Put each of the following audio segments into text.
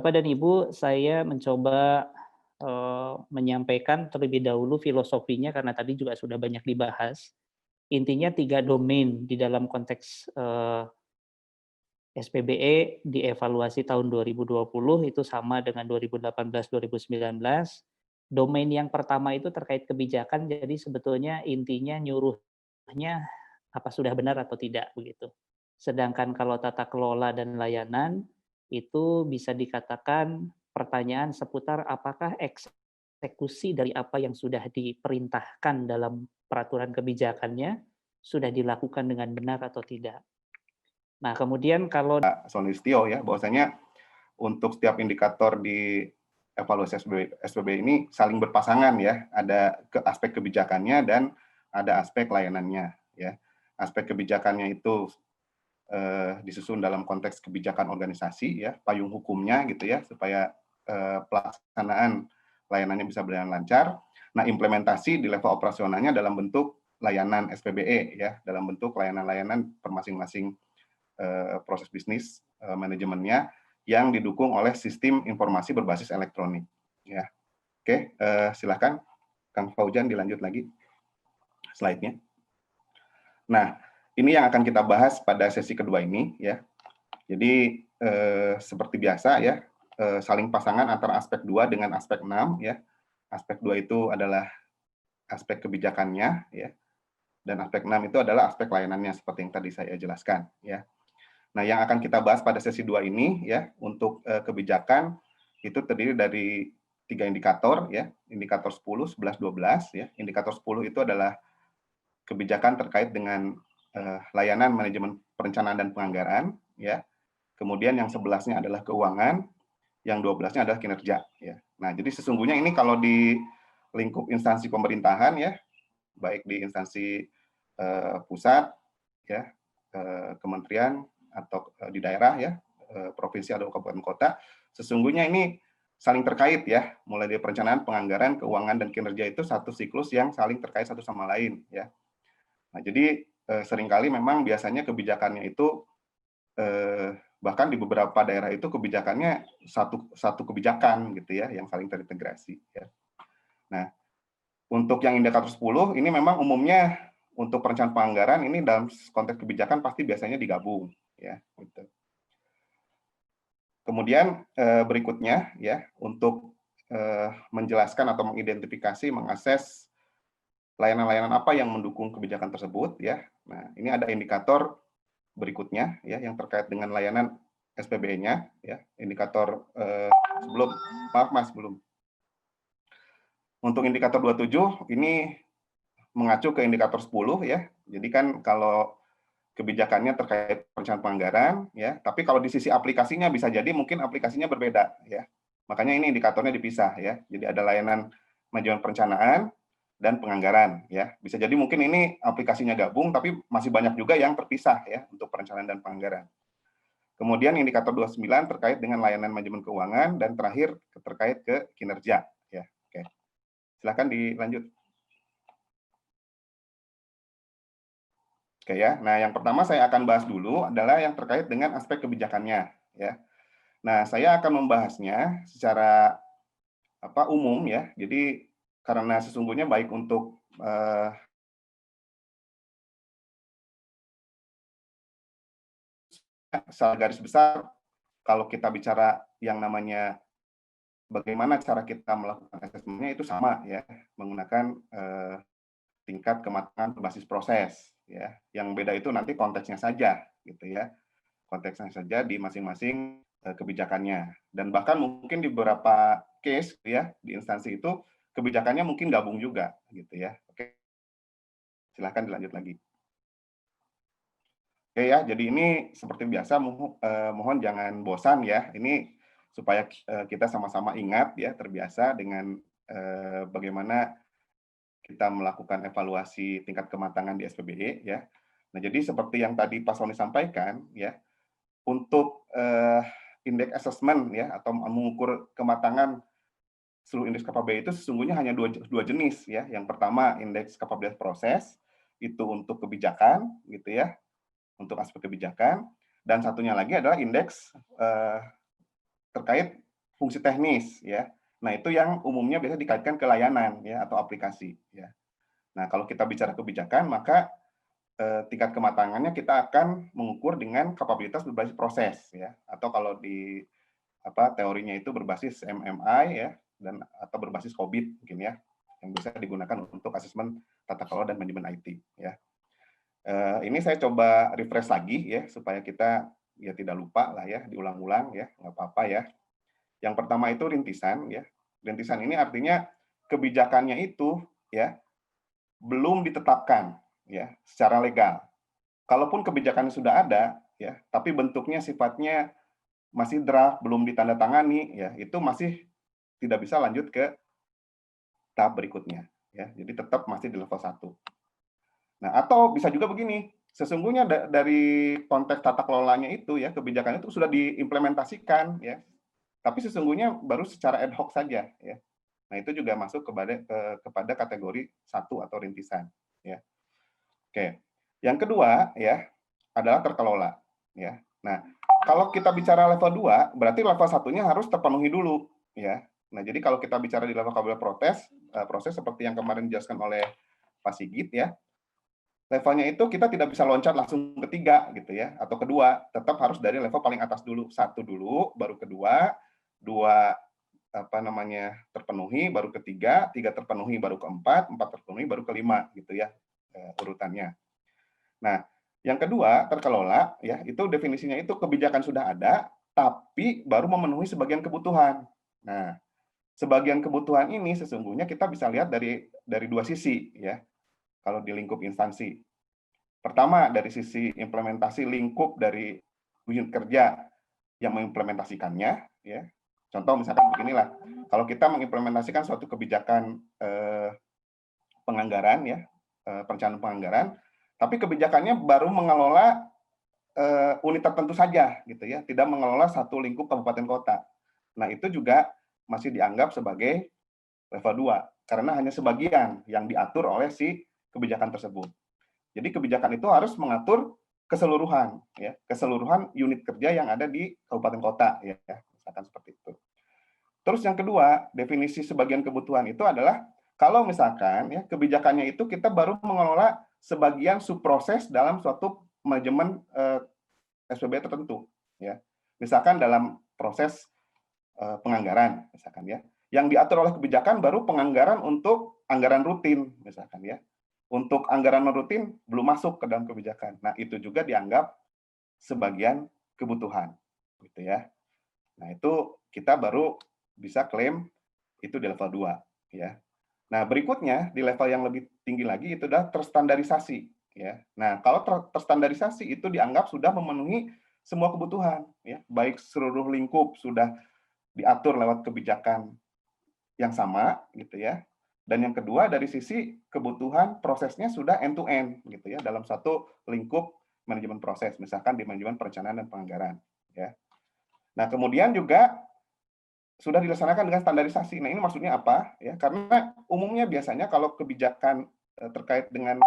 Bapak dan Ibu, saya mencoba, menyampaikan terlebih dahulu filosofinya karena tadi juga sudah banyak dibahas. Intinya 3 domain di dalam konteks, SPBE dievaluasi tahun 2020 itu sama dengan 2018, 2019. Domain yang pertama itu terkait kebijakan, jadi sebetulnya intinya nyuruhnya apa sudah benar atau tidak, begitu. Sedangkan kalau tata kelola dan layanan, itu bisa dikatakan pertanyaan seputar apakah eksekusi dari apa yang sudah diperintahkan dalam peraturan kebijakannya, sudah dilakukan dengan benar atau tidak. Nah, kemudian kalau Solistio ya, bahwasanya untuk setiap indikator di evaluasi SPB ini saling berpasangan ya, ada aspek kebijakannya dan ada aspek layanannya ya. Aspek kebijakannya itu disusun dalam konteks kebijakan organisasi ya, payung hukumnya gitu ya, supaya pelaksanaan layanannya bisa berjalan lancar. Nah, implementasi di level operasionalnya dalam bentuk layanan SPBE ya, dalam bentuk layanan-layanan per masing-masing proses bisnis manajemennya yang didukung oleh sistem informasi berbasis elektronik. Ya, oke, silakan Kang Fauzan dilanjut lagi slide-nya. Nah, ini yang akan kita bahas pada sesi kedua ini ya. Jadi seperti biasa ya, saling pasangan antara aspek 2 dengan aspek 6 ya. Aspek 2 itu adalah aspek kebijakannya ya. Dan aspek 6 itu adalah aspek layanannya seperti yang tadi saya jelaskan ya. Nah, yang akan kita bahas pada sesi 2 ini ya, untuk kebijakan itu terdiri dari 3 indikator ya, indikator 10, 11, 12 ya. Indikator 10 itu adalah kebijakan terkait dengan layanan manajemen perencanaan dan penganggaran ya. Kemudian yang 11-nya adalah keuangan, yang 12-nya adalah kinerja ya. Nah, jadi sesungguhnya ini kalau di lingkup instansi pemerintahan ya, baik di instansi pusat ya, kementerian atau di daerah ya, provinsi atau kabupaten kota, sesungguhnya ini saling terkait ya, mulai dari perencanaan, penganggaran, keuangan dan kinerja itu satu siklus yang saling terkait satu sama lain ya. Nah, jadi seringkali memang biasanya kebijakannya itu bahkan di beberapa daerah itu kebijakannya satu kebijakan gitu ya, yang saling terintegrasi ya. Nah, untuk yang indikator 10 ini memang umumnya untuk perencanaan penganggaran ini dalam konteks kebijakan pasti biasanya digabung ya gitu. Kemudian berikutnya ya, untuk menjelaskan atau mengidentifikasi, mengakses layanan-layanan apa yang mendukung kebijakan tersebut ya. Nah, ini ada indikator berikutnya ya, yang terkait dengan layanan SPBE-nya ya. Indikator belum. Untuk indikator 27 ini mengacu ke indikator 10 ya. Jadi kan kalau kebijakannya terkait perencanaan penganggaran ya, tapi kalau di sisi aplikasinya bisa jadi mungkin aplikasinya berbeda ya. Makanya ini indikatornya dipisah ya. Jadi ada layanan manajemen perencanaan dan penganggaran ya. Bisa jadi mungkin ini aplikasinya gabung tapi masih banyak juga yang terpisah ya untuk perencanaan dan penganggaran. Kemudian indikator 29 terkait dengan layanan manajemen keuangan dan terakhir terkait ke kinerja ya. Oke. Silakan dilanjut. Oke ya. Nah, yang pertama saya akan bahas dulu adalah yang terkait dengan aspek kebijakannya ya. Nah, saya akan membahasnya secara umum ya. Jadi karena sesungguhnya baik untuk secara garis besar kalau kita bicara yang namanya bagaimana cara kita melakukan asesmennya itu sama ya, menggunakan tingkat kematangan berbasis proses ya. Yang beda itu nanti konteksnya saja gitu ya. Konteksnya saja di masing-masing kebijakannya. Dan bahkan mungkin di beberapa case ya di instansi itu kebijakannya mungkin gabung juga gitu ya. Oke. Silahkan dilanjut lagi. Oke ya, jadi ini seperti biasa mohon jangan bosan ya. Ini supaya kita sama-sama ingat ya, terbiasa dengan bagaimana kita melakukan evaluasi tingkat kematangan di SPBE ya. Nah, jadi seperti yang tadi Pak Sony sampaikan ya, untuk indeks assessment ya atau mengukur kematangan seluruh indeks KPB itu sesungguhnya hanya dua jenis ya. Yang pertama indeks kapabilitas proses itu untuk kebijakan gitu ya, untuk aspek kebijakan, dan satunya lagi adalah indeks terkait fungsi teknis ya. Nah, itu yang umumnya biasa dikaitkan ke layanan ya atau aplikasi ya. Nah, kalau kita bicara kebijakan, maka tingkat kematangannya kita akan mengukur dengan kapabilitas berbasis proses ya, atau kalau di teorinya itu berbasis MMI ya, dan atau berbasis COBIT mungkin ya, yang bisa digunakan untuk asesmen tata kelola dan manajemen IT ya. Ini saya coba refresh lagi ya supaya kita ya tidak lupa lah ya, diulang-ulang ya, nggak apa-apa ya. Yang pertama itu rintisan ya. Rintisan ini artinya kebijakannya itu ya belum ditetapkan ya secara legal. Kalaupun kebijakannya sudah ada ya, tapi bentuknya sifatnya masih draft, belum ditandatangani ya, itu masih tidak bisa lanjut ke tahap berikutnya ya. Jadi tetap masih di level 1. Nah, atau bisa juga begini, sesungguhnya dari konteks tata kelolanya itu ya, kebijakan itu sudah diimplementasikan ya, tapi sesungguhnya baru secara ad hoc saja ya. Nah, itu juga masuk kepada kategori 1 atau rintisan ya. Oke. Yang kedua ya adalah terkelola ya. Nah, kalau kita bicara level 2, berarti level 1-nya harus terpenuhi dulu ya. Nah, jadi kalau kita bicara di level kapabilitas proses seperti yang kemarin dijelaskan oleh Pak Sigit ya, levelnya itu kita tidak bisa loncat langsung ke 3 gitu ya, atau kedua, tetap harus dari level paling atas dulu, 1 dulu, baru kedua, 2 terpenuhi, baru ketiga, 3 terpenuhi, baru keempat, 4 terpenuhi, baru kelima gitu ya urutannya. Nah, yang kedua terkelola ya, itu definisinya itu kebijakan sudah ada, tapi baru memenuhi sebagian kebutuhan. Nah, sebagian kebutuhan ini sesungguhnya kita bisa lihat dari dua sisi ya. Kalau di lingkup instansi, pertama dari sisi implementasi lingkup dari unit kerja yang mengimplementasikannya ya. Contoh misalkan beginilah, kalau kita mengimplementasikan suatu kebijakan penganggaran ya, perencanaan penganggaran, tapi kebijakannya baru mengelola unit tertentu saja gitu ya, tidak mengelola satu lingkup kabupaten kota. Nah, itu juga masih dianggap sebagai level 2 karena hanya sebagian yang diatur oleh si kebijakan tersebut. Jadi kebijakan itu harus mengatur keseluruhan ya, keseluruhan unit kerja yang ada di kabupaten kota ya, misalkan seperti itu. Terus yang kedua, definisi sebagian kebutuhan itu adalah kalau misalkan ya kebijakannya itu kita baru mengelola sebagian subproses dalam suatu manajemen SPB tertentu ya. Misalkan dalam proses penganggaran misalkan ya. Yang diatur oleh kebijakan baru penganggaran untuk anggaran rutin misalkan ya. Untuk anggaran non rutin belum masuk ke dalam kebijakan. Nah, itu juga dianggap sebagian kebutuhan gitu ya. Nah, itu kita baru bisa klaim itu di level 2 ya. Nah, berikutnya di level yang lebih tinggi lagi itu adalah terstandarisasi ya. Nah, kalau terstandarisasi itu dianggap sudah memenuhi semua kebutuhan ya, baik seluruh lingkup sudah diatur lewat kebijakan yang sama gitu ya. Dan yang kedua dari sisi kebutuhan prosesnya sudah end to end gitu ya dalam satu lingkup manajemen proses, misalkan di manajemen perencanaan dan penganggaran ya. Nah, kemudian juga sudah dilaksanakan dengan standarisasi. Nah, ini maksudnya apa? Ya, karena umumnya biasanya kalau kebijakan terkait dengan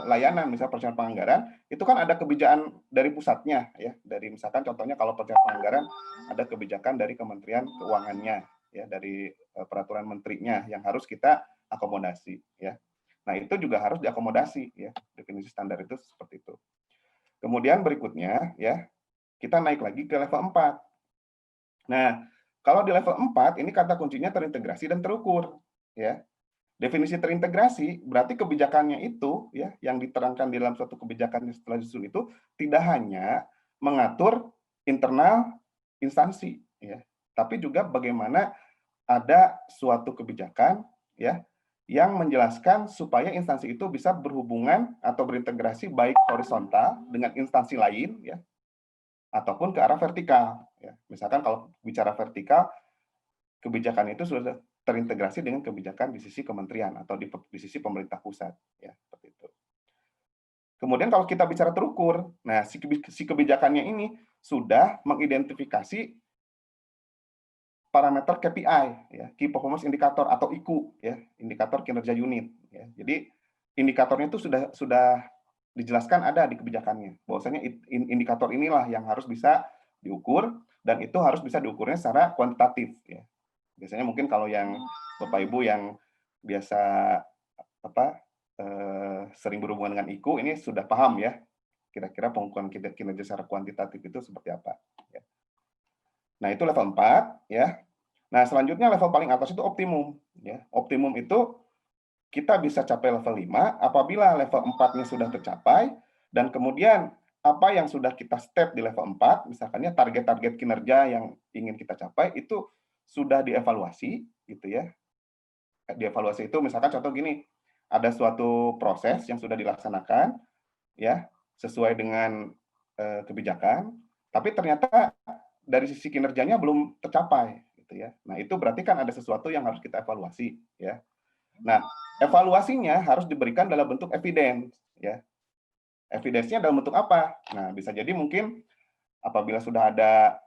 layanan, misalnya perencanaan penganggaran, itu kan ada kebijakan dari pusatnya, ya. Dari misalkan contohnya kalau perencanaan penganggaran ada kebijakan dari Kementerian Keuangannya, ya, dari peraturan menterinya yang harus kita akomodasi, ya. Nah, itu juga harus diakomodasi, ya. Definisi standar itu seperti itu. Kemudian berikutnya, ya, kita naik lagi ke level 4. Nah, kalau di level 4 ini kata kuncinya terintegrasi dan terukur, ya. Definisi terintegrasi berarti kebijakannya itu ya yang diterangkan di dalam suatu kebijakan yang setelah disusun itu tidak hanya mengatur internal instansi ya, tapi juga bagaimana ada suatu kebijakan ya yang menjelaskan supaya instansi itu bisa berhubungan atau berintegrasi baik horizontal dengan instansi lain ya ataupun ke arah vertikal ya. Misalkan kalau bicara vertikal, kebijakan itu sudah terintegrasi dengan kebijakan di sisi kementerian atau di sisi pemerintah pusat ya, seperti itu. Kemudian kalau kita bicara terukur, nah si kebijakannya ini sudah mengidentifikasi parameter KPI ya, Key Performance Indicator atau IKU ya, indikator kinerja unit ya. Jadi indikatornya itu sudah dijelaskan ada di kebijakannya. Bahwasanya indikator inilah yang harus bisa diukur dan itu harus bisa diukurnya secara kuantitatif ya. Biasanya mungkin kalau yang Bapak Ibu yang biasa sering berhubungan dengan IKU ini sudah paham ya kira-kira pengukuran kinerja secara kuantitatif itu seperti apa ya. Nah, itu level 4 ya. Nah, selanjutnya level paling atas itu optimum ya. Optimum itu kita bisa capai level 5 apabila level 4-nya sudah tercapai dan kemudian apa yang sudah kita step di level 4, misalkannya target-target kinerja yang ingin kita capai itu sudah dievaluasi gitu ya. Dievaluasi itu misalkan contoh gini, ada suatu proses yang sudah dilaksanakan ya sesuai dengan kebijakan, tapi ternyata dari sisi kinerjanya belum tercapai gitu ya. Nah, itu berarti kan ada sesuatu yang harus kita evaluasi ya. Nah, evaluasinya harus diberikan dalam bentuk evidence ya. Evidence-nya dalam bentuk apa? Nah, bisa jadi mungkin apabila sudah ada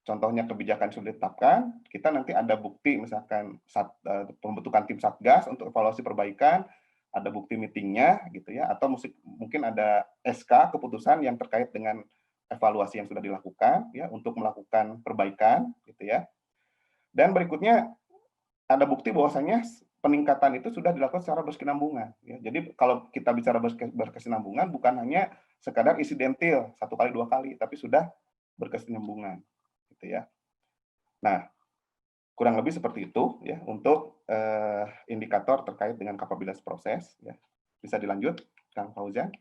contohnya kebijakan sudah ditetapkan, kita nanti ada bukti misalkan pembentukan tim satgas untuk evaluasi perbaikan, ada bukti meetingnya gitu ya, atau mungkin ada SK keputusan yang terkait dengan evaluasi yang sudah dilakukan ya untuk melakukan perbaikan gitu ya. Dan berikutnya ada bukti bahwasanya peningkatan itu sudah dilakukan secara berkesinambungan ya. Jadi kalau kita bicara berkesinambungan bukan hanya sekadar insidentil 1 kali 2 kali, tapi sudah berkesinambungan gitu ya. Nah, kurang lebih seperti itu ya untuk indikator terkait dengan kapabilitas proses ya. Bisa dilanjut, Kang Fauzan.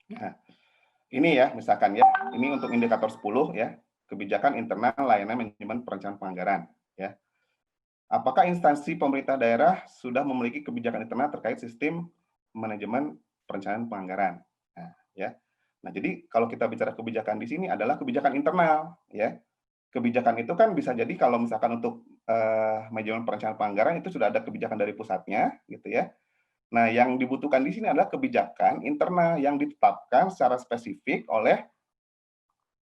Nah, ini ya misalkan ya, ini untuk indikator 10 ya, kebijakan internal layanan manajemen perencanaan penganggaran ya. Apakah instansi pemerintah daerah sudah memiliki kebijakan internal terkait sistem manajemen perencanaan penganggaran? Nah, ya. Nah, jadi kalau kita bicara kebijakan di sini adalah kebijakan internal ya. Kebijakan itu kan bisa jadi kalau misalkan untuk manajemen perencanaan penganggaran itu sudah ada kebijakan dari pusatnya gitu ya. Nah, yang dibutuhkan di sini adalah kebijakan internal yang ditetapkan secara spesifik oleh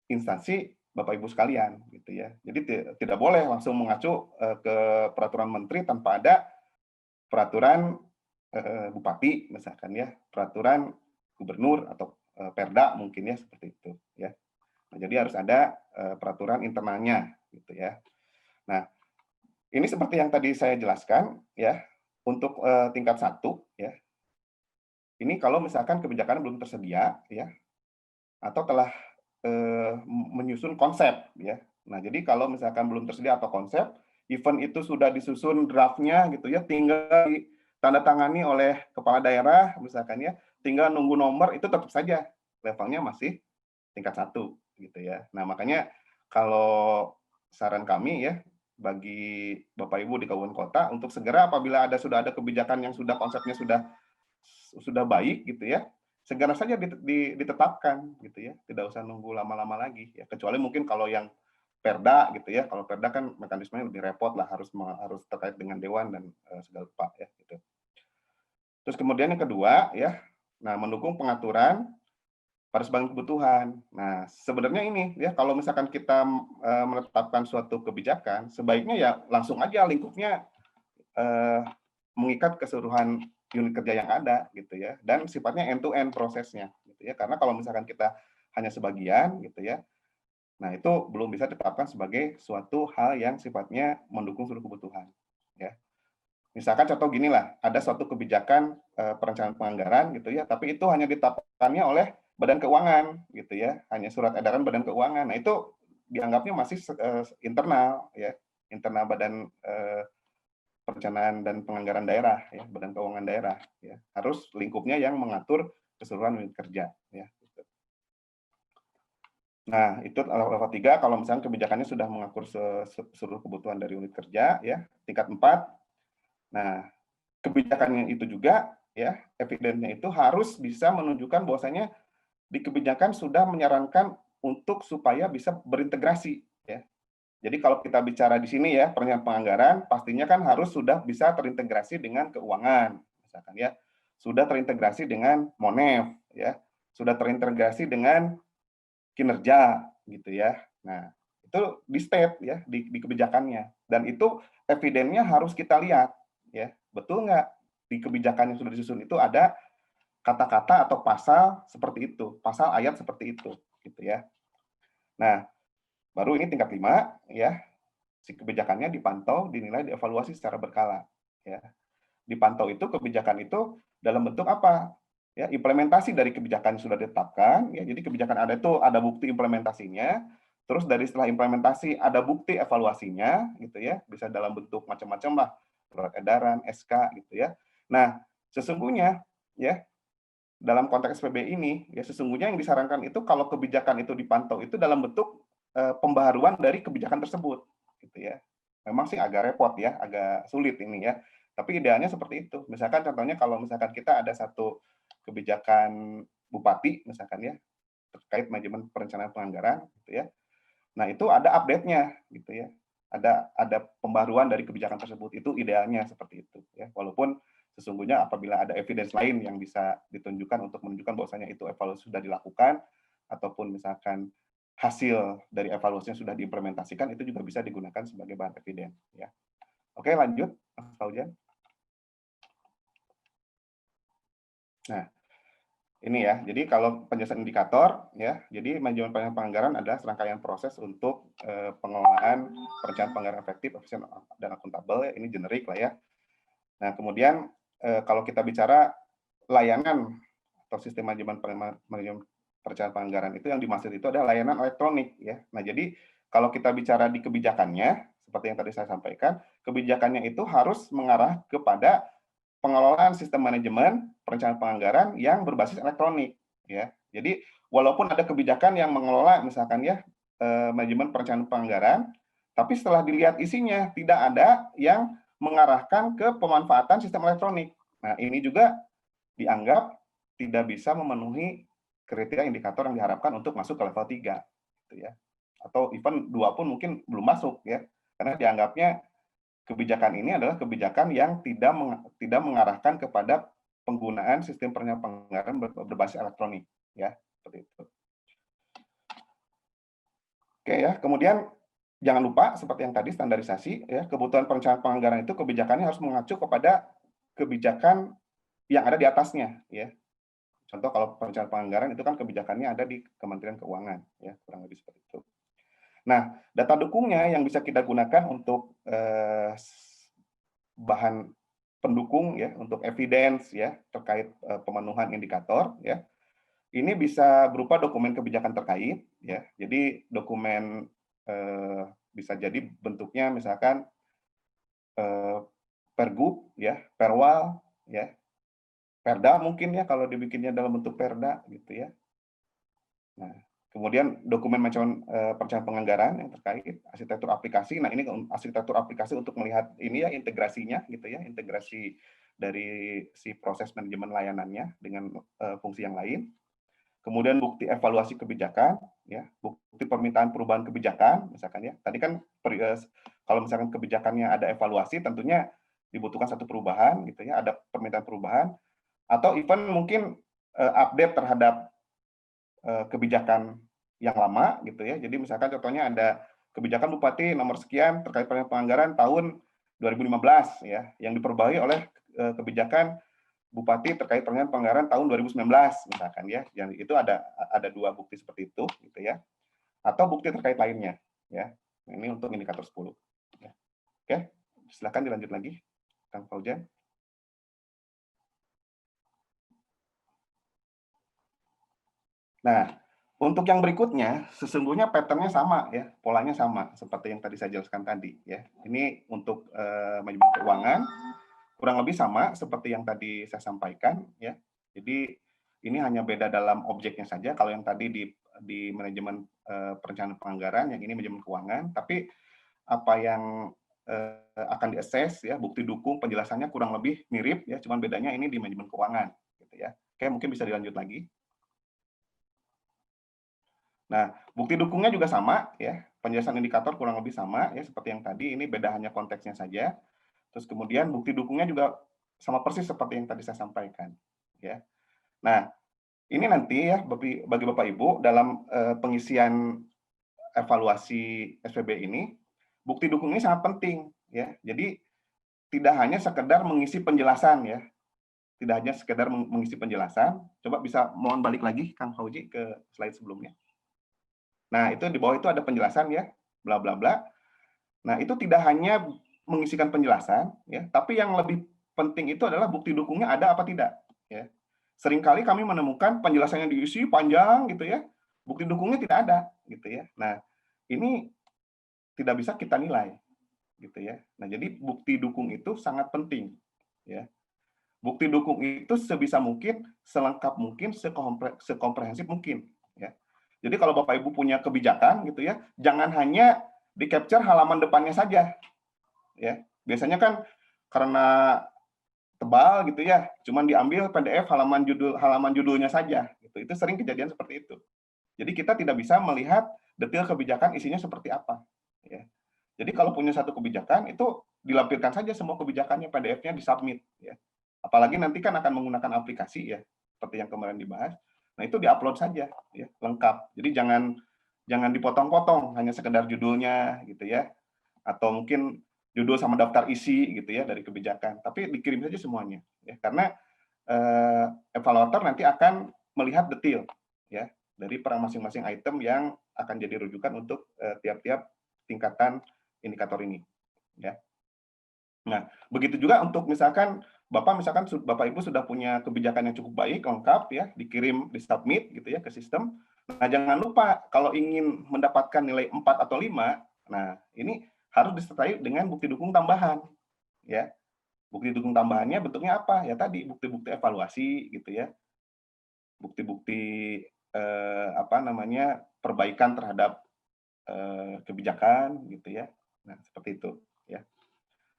instansi Bapak Ibu sekalian gitu ya. Jadi tidak boleh langsung mengacu ke peraturan menteri tanpa ada peraturan bupati misalkan ya, peraturan gubernur atau perda mungkin ya seperti itu ya. Nah, jadi harus ada peraturan internalnya gitu ya. Nah, ini seperti yang tadi saya jelaskan ya, untuk tingkat 1 ya. Ini kalau misalkan kebijakan belum tersedia ya, atau telah menyusun konsep ya. Nah, jadi kalau misalkan belum tersedia atau konsep, event itu sudah disusun draftnya gitu ya, tinggal ditandatangani oleh kepala daerah misalkan ya, tinggal nunggu nomor itu tetap saja levelnya masih tingkat 1 gitu ya. Nah, makanya kalau saran kami ya bagi Bapak Ibu di kabupaten kota untuk segera apabila sudah ada kebijakan yang sudah konsepnya sudah baik gitu ya, segera saja ditetapkan gitu ya, tidak usah nunggu lama-lama lagi ya, kecuali mungkin kalau yang perda gitu ya, kalau perda kan mekanismenya lebih repot lah, harus terkait dengan dewan dan segala rupa ya gitu. Terus kemudian yang kedua ya, nah mendukung pengaturan pada sebagian kebutuhan. Nah, sebenarnya ini ya kalau misalkan kita menetapkan suatu kebijakan, sebaiknya ya langsung aja lingkupnya mengikat keseluruhan unit kerja yang ada gitu ya, dan sifatnya end to end prosesnya gitu ya. Karena kalau misalkan kita hanya sebagian gitu ya, nah itu belum bisa ditetapkan sebagai suatu hal yang sifatnya mendukung seluruh kebutuhan ya. Misalkan contoh gini lah, ada suatu kebijakan perencanaan penganggaran gitu ya, tapi itu hanya ditetapkannya oleh Badan Keuangan gitu ya, hanya surat edaran Badan Keuangan. Nah, itu dianggapnya masih internal ya, internal Badan Perencanaan dan Penganggaran Daerah ya, Badan Keuangan Daerah ya. Harus lingkupnya yang mengatur keseluruhan unit kerja ya. Nah, itu level 3 kalau misalnya kebijakannya sudah mengatur seluruh kebutuhan dari unit kerja ya. Tingkat 4. Nah, kebijakannya itu juga ya, evidennya itu harus bisa menunjukkan bahwasanya di kebijakan sudah menyarankan untuk supaya bisa berintegrasi ya. Jadi kalau kita bicara di sini ya, perencanaan penganggaran pastinya kan harus sudah bisa terintegrasi dengan keuangan, misalkan ya. Sudah terintegrasi dengan Monef ya. Sudah terintegrasi dengan kinerja gitu ya. Nah, itu di state ya, di kebijakannya. Dan itu evidennya harus kita lihat ya. Betul nggak di kebijakan yang sudah disusun itu ada kata-kata atau pasal seperti itu, pasal ayat seperti itu, gitu ya. Nah, baru ini tingkat 5, ya, si kebijakannya dipantau, dinilai, dievaluasi secara berkala, ya. Dipantau itu kebijakan itu dalam bentuk apa? Ya, implementasi dari kebijakan yang sudah ditetapkan, ya. Jadi kebijakan ada itu ada bukti implementasinya, terus dari setelah implementasi ada bukti evaluasinya, gitu ya. Bisa dalam bentuk macam-macam lah, surat edaran, SK, gitu ya. Nah, sesungguhnya, ya, dalam konteks SPB ini, ya sesungguhnya yang disarankan itu kalau kebijakan itu dipantau itu dalam bentuk pembaharuan dari kebijakan tersebut, gitu ya. Memang sih agak repot ya, agak sulit ini ya. Tapi idealnya seperti itu. Misalkan contohnya kalau misalkan kita ada satu kebijakan bupati, misalkan ya, terkait manajemen perencanaan penganggaran, gitu ya. Nah itu ada update-nya, gitu ya. Ada pembaruan dari kebijakan tersebut, itu idealnya seperti itu ya. Walaupun sesungguhnya apabila ada evidence lain yang bisa ditunjukkan untuk menunjukkan bahwasanya itu evaluasi sudah dilakukan, ataupun misalkan hasil dari evaluasinya sudah diimplementasikan, itu juga bisa digunakan sebagai bahan eviden. Ya. Oke, lanjut, Mas Faujan. Nah, ini ya, jadi kalau penjelasan indikator, ya, jadi manajemen penganggaran adalah serangkaian proses untuk pengelolaan perencanaan penganggaran efektif, efisien, dan akuntabel. Ini generik lah ya. Nah, kemudian kalau kita bicara layanan atau sistem manajemen perencanaan penganggaran itu yang dimaksud itu adalah layanan elektronik ya. Nah, jadi kalau kita bicara di kebijakannya seperti yang tadi saya sampaikan, kebijakannya itu harus mengarah kepada pengelolaan sistem manajemen perencanaan penganggaran yang berbasis elektronik ya. Jadi walaupun ada kebijakan yang mengelola misalkan ya manajemen perencanaan penganggaran, tapi setelah dilihat isinya tidak ada yang mengarahkan ke pemanfaatan sistem elektronik. Nah, ini juga dianggap tidak bisa memenuhi kriteria indikator yang diharapkan untuk masuk ke level 3 gitu ya. Atau even 2 pun mungkin belum masuk ya. Karena dianggapnya kebijakan ini adalah kebijakan yang tidak mengarahkan kepada penggunaan sistem perencanaan penganggaran berbasis elektronik ya, seperti itu. Oke ya, kemudian jangan lupa seperti yang tadi standarisasi ya, kebutuhan perencanaan penganggaran itu kebijakannya harus mengacu kepada kebijakan yang ada di atasnya ya. Contoh kalau perencanaan penganggaran itu kan kebijakannya ada di Kementerian Keuangan ya, kurang lebih seperti itu. Nah, data dukungnya yang bisa kita gunakan untuk bahan pendukung ya, untuk evidence ya terkait pemenuhan indikator ya. Ini bisa berupa dokumen kebijakan terkait ya. Jadi dokumen bisa jadi bentuknya misalkan Pergub ya, Perwal ya, Perda mungkin ya kalau dibikinnya dalam bentuk Perda gitu ya. Nah, kemudian dokumen manajemen perencanaan penganggaran yang terkait arsitektur aplikasi. Nah, ini arsitektur aplikasi untuk melihat ini ya integrasinya gitu ya, integrasi dari si proses manajemen layanannya dengan fungsi yang lain. Kemudian bukti evaluasi kebijakan, ya, bukti permintaan perubahan kebijakan, misalkan ya. Tadi kan kalau misalkan kebijakannya ada evaluasi, tentunya dibutuhkan satu perubahan, gitu ya, ada permintaan perubahan, atau even mungkin update terhadap kebijakan yang lama, gitu ya. Jadi misalkan contohnya ada kebijakan bupati nomor sekian terkait penganggaran tahun 2015, ya, yang diperbarui oleh kebijakan bupati terkait perencanaan penganggaran tahun 2019 misalkan ya. Yang itu ada 2 bukti seperti itu gitu ya. Atau bukti terkait lainnya ya. Ini untuk indikator 10 ya. Oke, silakan dilanjut lagi Kang Faujan. Nah, untuk yang berikutnya sesungguhnya pattern-nya sama ya, polanya sama seperti yang tadi saya jelaskan tadi ya. Ini untuk manajemen keuangan kurang lebih sama seperti yang tadi saya sampaikan ya. Jadi ini hanya beda dalam objeknya saja. Kalau yang tadi di manajemen perencanaan penganggaran, yang ini manajemen keuangan. Tapi apa yang akan diakses ya, bukti dukung penjelasannya kurang lebih mirip ya. Cuman bedanya ini di manajemen keuangan gitu ya. Oke, mungkin bisa dilanjut lagi. Nah, bukti dukungnya juga sama ya. Penjelasan indikator kurang lebih sama ya seperti yang tadi. Ini beda hanya konteksnya saja. Terus kemudian bukti dukungnya juga sama persis seperti yang tadi saya sampaikan ya. Nah, ini nanti ya bagi Bapak Ibu dalam pengisian evaluasi SPB ini, bukti dukung ini sangat penting ya. Jadi tidak hanya sekedar mengisi penjelasan ya, tidak hanya sekedar mengisi penjelasan. Coba bisa mohon balik lagi Kang Fauzi ke slide sebelumnya. Nah, itu di bawah itu ada penjelasan ya, bla bla bla. Nah, itu tidak hanya mengisikan penjelasan ya, tapi yang lebih penting itu adalah bukti dukungnya ada apa tidak ya. Seringkali kami menemukan penjelasannya diisi panjang gitu ya, bukti dukungnya tidak ada gitu ya. Nah, ini tidak bisa kita nilai gitu ya. Nah, jadi bukti dukung itu sangat penting ya. Bukti dukung itu sebisa mungkin, selengkap mungkin, sekomprehensif mungkin. Ya. Jadi kalau Bapak Ibu punya kebijakan gitu ya, jangan hanya di capture halaman depannya saja. Ya. Biasanya kan karena tebal gitu ya, cuman diambil PDF halaman judulnya saja. Gitu. Itu sering kejadian seperti itu. Jadi kita tidak bisa melihat detail kebijakan isinya seperti apa. Ya. Jadi kalau punya satu kebijakan itu dilampirkan saja semua kebijakannya, PDF-nya disubmit. Ya. Apalagi nanti kan akan menggunakan aplikasi ya, seperti yang kemarin dibahas. Nah itu diupload saja, ya, lengkap. Jadi jangan dipotong-potong, hanya sekedar judulnya gitu ya, atau mungkin judul sama daftar isi gitu ya dari kebijakan. Tapi dikirim saja semuanya, ya, karena evaluator nanti akan melihat detail ya dari per masing-masing item yang akan jadi rujukan untuk tiap-tiap tingkatan indikator ini. Ya. Nah, begitu juga untuk misalkan Bapak Ibu sudah punya kebijakan yang cukup baik, lengkap ya, dikirim, disubmit gitu ya ke sistem. Nah, jangan lupa kalau ingin mendapatkan nilai 4 atau 5, nah ini harus disertai dengan bukti dukung tambahan ya. Bukti dukung tambahannya bentuknya apa? Ya tadi bukti-bukti evaluasi gitu ya. Bukti-bukti perbaikan terhadap kebijakan gitu ya. Nah, seperti itu ya.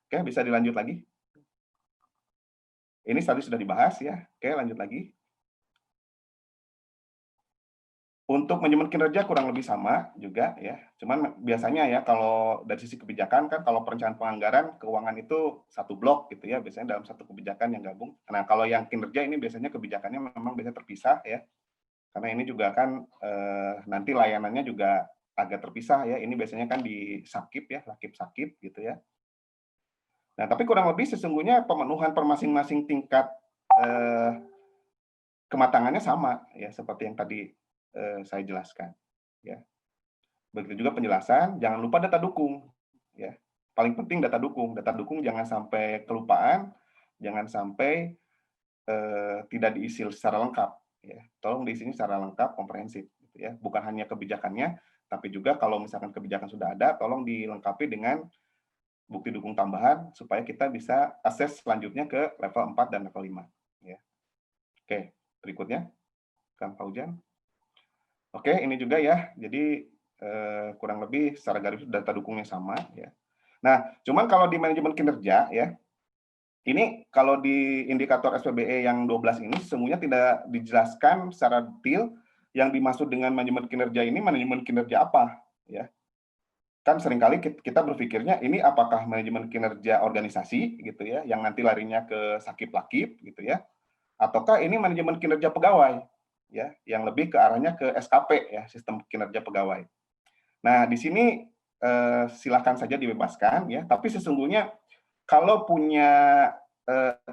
Oke, bisa dilanjut lagi. Ini tadi sudah dibahas ya. Oke, lanjut lagi. Untuk manajemen kinerja kurang lebih sama juga ya. Cuman biasanya ya kalau dari sisi kebijakan kan kalau perencanaan penganggaran keuangan itu satu blok gitu ya, biasanya dalam satu kebijakan yang gabung. Nah, kalau yang kinerja ini biasanya kebijakannya memang biasanya terpisah ya. Karena ini juga kan nanti layanannya juga agak terpisah ya. Ini biasanya kan di sakip ya, lakip-sakip gitu ya. Nah, tapi kurang lebih sesungguhnya pemenuhan per masing-masing tingkat kematangannya sama ya seperti yang tadi saya jelaskan ya. Begitu juga penjelasan, jangan lupa data dukung ya. Paling penting data dukung jangan sampai kelupaan, jangan sampai tidak diisi secara lengkap ya. Tolong diisi secara lengkap, komprehensif gitu ya. Bukan hanya kebijakannya, tapi juga kalau misalkan kebijakan sudah ada, tolong dilengkapi dengan bukti dukung tambahan supaya kita bisa akses selanjutnya ke level 4 dan level 5 ya. Oke, berikutnya Kang Fauzan. Oke, ini juga ya. Jadi kurang lebih secara garis data dukungnya sama ya. Nah, cuman kalau di manajemen kinerja ya, ini kalau di indikator SPBE yang 12 ini sesungguhnya tidak dijelaskan secara detail yang dimaksud dengan manajemen kinerja ini manajemen kinerja apa ya. Kan seringkali kita berpikirnya ini apakah manajemen kinerja organisasi gitu ya, yang nanti larinya ke sakip-lakip gitu ya, ataukah ini manajemen kinerja pegawai ya, yang lebih ke arahnya ke SKP ya, sistem kinerja pegawai. Nah, di sini silakan saja dibebaskan ya, tapi sesungguhnya kalau punya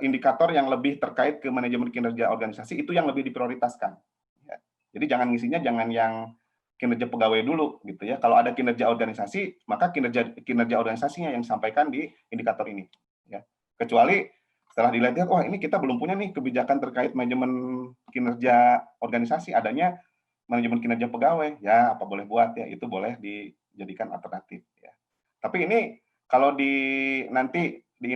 indikator yang lebih terkait ke manajemen kinerja organisasi itu yang lebih diprioritaskan. Ya. Jadi jangan ngisinya jangan yang kinerja pegawai dulu gitu ya. Kalau ada kinerja organisasi, maka kinerja organisasinya yang disampaikan di indikator ini. Ya. Kecuali setelah dilihat, wah ini kita belum punya nih kebijakan terkait manajemen kinerja organisasi, adanya manajemen kinerja pegawai, ya apa boleh buat ya, itu boleh dijadikan alternatif ya. Tapi ini kalau nanti di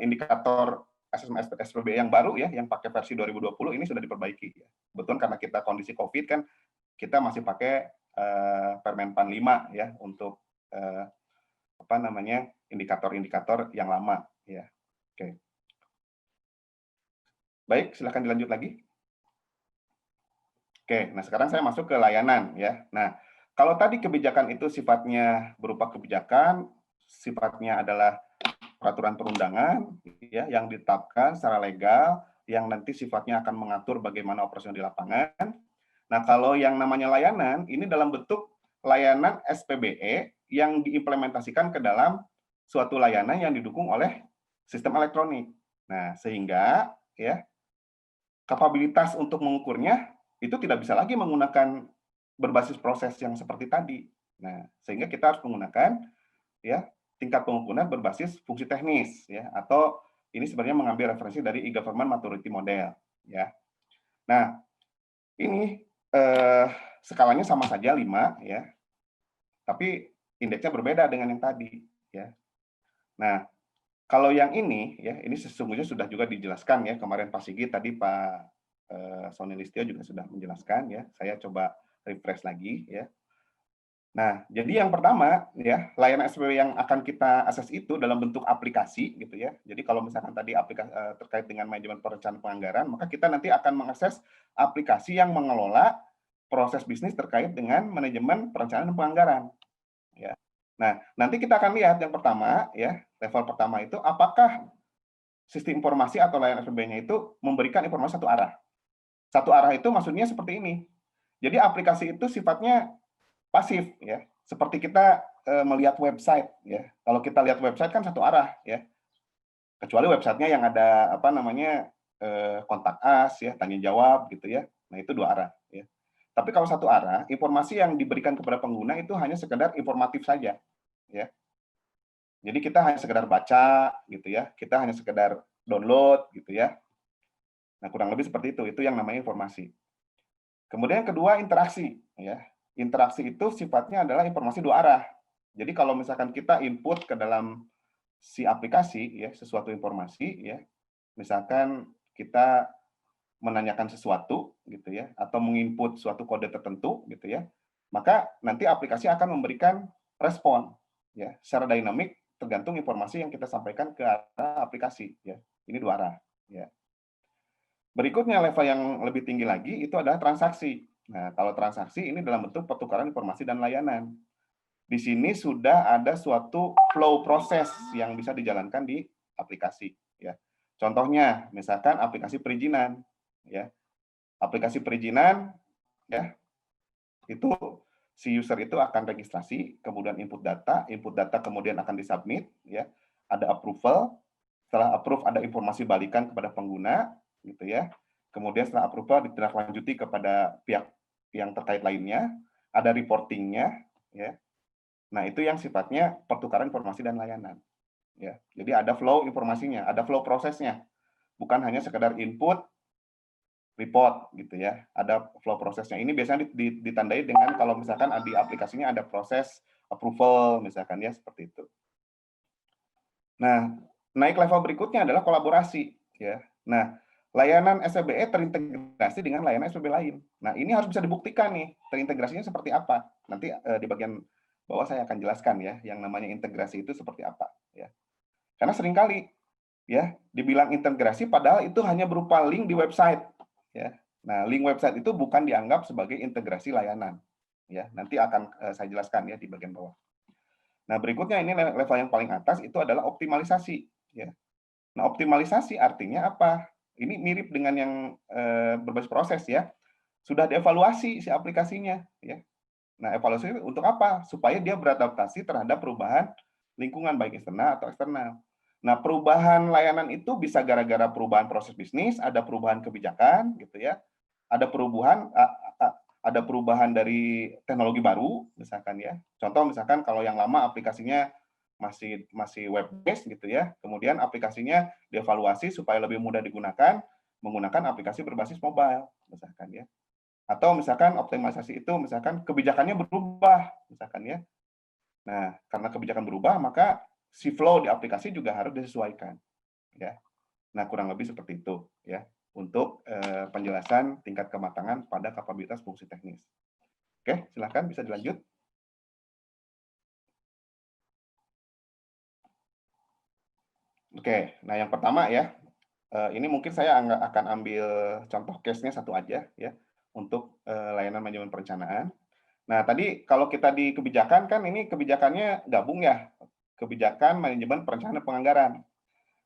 indikator asesmen SPBE yang baru ya, yang pakai versi 2020 ini sudah diperbaiki ya. Kebetulan karena kita kondisi COVID kan, kita masih pakai Permenpan 5 ya untuk indikator-indikator yang lama ya. Oke. Baik, silakan dilanjut lagi. Oke, nah sekarang saya masuk ke layanan ya. Nah, kalau tadi kebijakan itu sifatnya berupa kebijakan, sifatnya adalah peraturan perundangan ya yang ditetapkan secara legal yang nanti sifatnya akan mengatur bagaimana operasional di lapangan. Nah, kalau yang namanya layanan ini dalam bentuk layanan SPBE yang diimplementasikan ke dalam suatu layanan yang didukung oleh sistem elektronik. Nah, sehingga ya, kapabilitas untuk mengukurnya itu tidak bisa lagi menggunakan berbasis proses yang seperti tadi. Nah, sehingga kita harus menggunakan ya tingkat pengukuran berbasis fungsi teknis ya, atau ini sebenarnya mengambil referensi dari e-government maturity model ya. Nah, ini skalanya sama saja 5 ya. Tapi indeksnya berbeda dengan yang tadi ya. Nah, kalau yang ini ya, ini sesungguhnya sudah juga dijelaskan ya kemarin Pak Sigit, tadi Pak Sony Listio juga sudah menjelaskan ya. Saya coba refresh lagi ya. Nah, jadi yang pertama ya, layanan SPW yang akan kita akses itu dalam bentuk aplikasi gitu ya. Jadi kalau misalkan tadi aplikasi terkait dengan manajemen perencanaan penganggaran, maka kita nanti akan mengakses aplikasi yang mengelola proses bisnis terkait dengan manajemen perencanaan penganggaran. Ya. Nah, nanti kita akan lihat yang pertama ya, level pertama itu apakah sistem informasi atau layanan SPW-nya itu memberikan informasi satu arah. Satu arah itu maksudnya seperti ini. Jadi aplikasi itu sifatnya pasif ya, seperti kita melihat website ya. Kalau kita lihat website kan satu arah ya, kecuali websitenya yang ada apa namanya kontak us ya, tanya jawab gitu ya. Nah itu dua arah ya. Tapi kalau satu arah, informasi yang diberikan kepada pengguna itu hanya sekedar informatif saja ya. Jadi kita hanya sekedar baca gitu ya, kita hanya sekedar download gitu ya. Nah kurang lebih seperti itu yang namanya informasi. Kemudian yang kedua interaksi ya. Interaksi itu sifatnya adalah informasi dua arah. Jadi kalau misalkan kita input ke dalam si aplikasi ya sesuatu informasi ya, misalkan kita menanyakan sesuatu gitu ya, atau menginput suatu kode tertentu gitu ya, maka nanti aplikasi akan memberikan respon ya secara dinamik tergantung informasi yang kita sampaikan ke arah aplikasi ya. Ini dua arah ya. Berikutnya level yang lebih tinggi lagi itu adalah transaksi. Nah, kalau transaksi ini dalam bentuk pertukaran informasi dan layanan. Di sini sudah ada suatu flow proses yang bisa dijalankan di aplikasi ya. Contohnya misalkan aplikasi perizinan ya. Aplikasi perizinan ya, itu si user itu akan registrasi, kemudian input data kemudian akan disubmit ya. Ada approval, setelah approve ada informasi balikan kepada pengguna gitu ya. Kemudian setelah approval ditindaklanjuti kepada pihak yang terkait lainnya, ada reportingnya ya. Nah, itu yang sifatnya pertukaran informasi dan layanan. Ya. Jadi ada flow informasinya, ada flow prosesnya. Bukan hanya sekedar input, report gitu ya. Ada flow prosesnya. Ini biasanya ditandai dengan kalau misalkan di aplikasinya ada proses approval misalkan ya seperti itu. Nah, naik level berikutnya adalah kolaborasi ya. Nah, layanan SPBE terintegrasi dengan layanan SPB lain. Nah, ini harus bisa dibuktikan nih, terintegrasinya seperti apa. Nanti di bagian bawah saya akan jelaskan ya, yang namanya integrasi itu seperti apa ya. Karena seringkali ya dibilang integrasi padahal itu hanya berupa link di website ya. Nah, link website itu bukan dianggap sebagai integrasi layanan ya. Nanti akan saya jelaskan ya di bagian bawah. Nah, berikutnya ini level yang paling atas itu adalah optimalisasi ya. Nah, optimalisasi artinya apa? Ini mirip dengan yang berbasis proses ya. Sudah dievaluasi si aplikasinya ya. Nah, evaluasi untuk apa? Supaya dia beradaptasi terhadap perubahan lingkungan baik internal atau eksternal. Nah, perubahan layanan itu bisa gara-gara perubahan proses bisnis, ada perubahan kebijakan gitu ya. Ada perubahan dari teknologi baru misalkan ya. Contoh misalkan kalau yang lama aplikasinya masih web based gitu ya. Kemudian aplikasinya dievaluasi supaya lebih mudah digunakan menggunakan aplikasi berbasis mobile misalkan ya. Atau misalkan optimalisasi itu misalkan kebijakannya berubah misalkan ya. Nah, karena kebijakan berubah maka si flow di aplikasi juga harus disesuaikan ya. Nah, kurang lebih seperti itu ya untuk penjelasan tingkat kematangan pada kapabilitas fungsi teknis. Oke, silakan bisa dilanjut. Oke, nah yang pertama ya, ini mungkin saya akan ambil contoh case-nya satu aja ya untuk layanan manajemen perencanaan. Nah, tadi kalau kita di kebijakan kan ini kebijakannya gabung ya, kebijakan manajemen perencanaan penganggaran.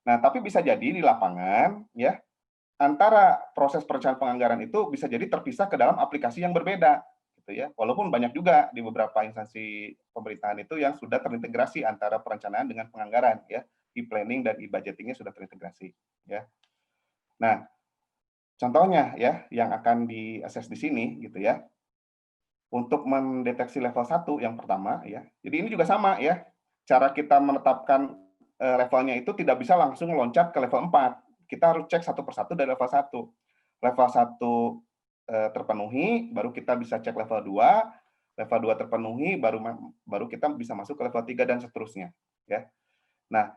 Nah, tapi bisa jadi di lapangan ya antara proses perencanaan penganggaran itu bisa jadi terpisah ke dalam aplikasi yang berbeda gitu ya. Walaupun banyak juga di beberapa instansi pemerintahan itu yang sudah terintegrasi antara perencanaan dengan penganggaran ya, e-planning dan e-budgeting-nya sudah terintegrasi ya. Nah, contohnya ya yang akan di-assess di sini gitu ya. Untuk mendeteksi level 1 yang pertama ya. Jadi ini juga sama ya. Cara kita menetapkan levelnya itu tidak bisa langsung loncat ke level 4. Kita harus cek satu persatu dari level 1. Level 1 terpenuhi, baru kita bisa cek level 2, level 2 terpenuhi, baru kita bisa masuk ke level 3 dan seterusnya ya. Nah,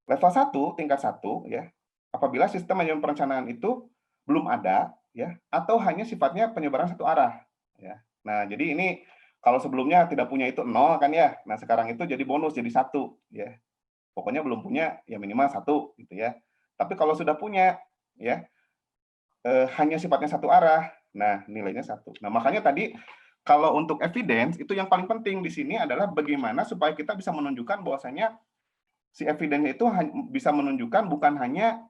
level 1, tingkat 1 ya, apabila sistem manajemen perencanaan itu belum ada ya, atau hanya sifatnya penyebaran satu arah ya. Nah, jadi ini kalau sebelumnya tidak punya itu 0 kan ya. Nah, sekarang itu jadi bonus jadi 1 ya. Pokoknya belum punya ya minimal 1 gitu ya. Tapi kalau sudah punya ya hanya sifatnya satu arah. Nah, nilainya 1. Nah, makanya tadi kalau untuk evidence itu yang paling penting di sini adalah bagaimana supaya kita bisa menunjukkan bahwasanya si evidence itu bisa menunjukkan bukan hanya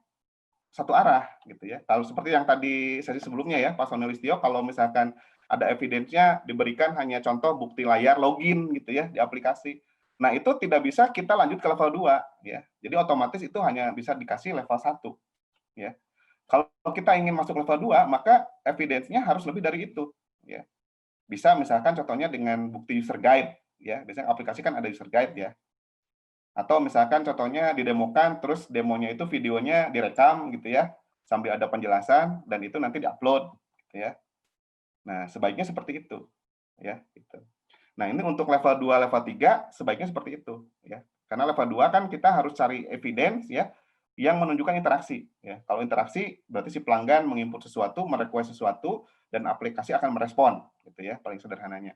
satu arah gitu ya. Kalau seperti yang tadi sesi sebelumnya ya, Pak Sonelistio, kalau misalkan ada evidence-nya diberikan hanya contoh bukti layar login gitu ya di aplikasi. Nah, itu tidak bisa kita lanjut ke level 2 ya. Jadi otomatis itu hanya bisa dikasih level 1 ya. Kalau kita ingin masuk level 2, maka evidence-nya harus lebih dari itu ya. Bisa misalkan contohnya dengan bukti user guide ya. Biasanya aplikasi kan ada user guide ya. Atau misalkan contohnya didemokan, terus demonya itu videonya direkam gitu ya, sambil ada penjelasan, dan itu nanti diupload gitu ya. Nah, sebaiknya seperti itu ya, gitu. Nah, ini untuk level 2, level 3 sebaiknya seperti itu ya. Karena level 2 kan kita harus cari evidence ya, yang menunjukkan interaksi ya. Kalau interaksi berarti si pelanggan menginput sesuatu, merequest sesuatu, dan aplikasi akan merespon gitu ya, paling sederhananya.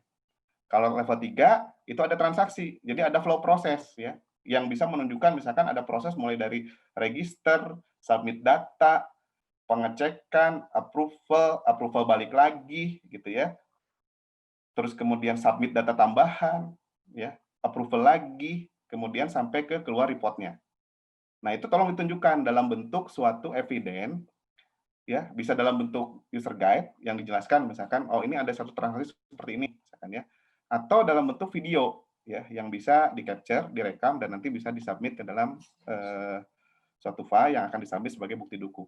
Kalau level 3 itu ada transaksi. Jadi ada flow proses ya yang bisa menunjukkan misalkan ada proses mulai dari register, submit data, pengecekan, approval balik lagi gitu ya. Terus kemudian submit data tambahan ya, approval lagi, kemudian sampai ke keluar reportnya. Nah, itu tolong ditunjukkan dalam bentuk suatu evidence ya, bisa dalam bentuk user guide yang dijelaskan misalkan oh ini ada satu transaksi seperti ini misalkan ya, atau dalam bentuk video ya yang bisa di-capture, direkam dan nanti bisa disubmit ke dalam suatu file yang akan disubmit sebagai bukti dukung.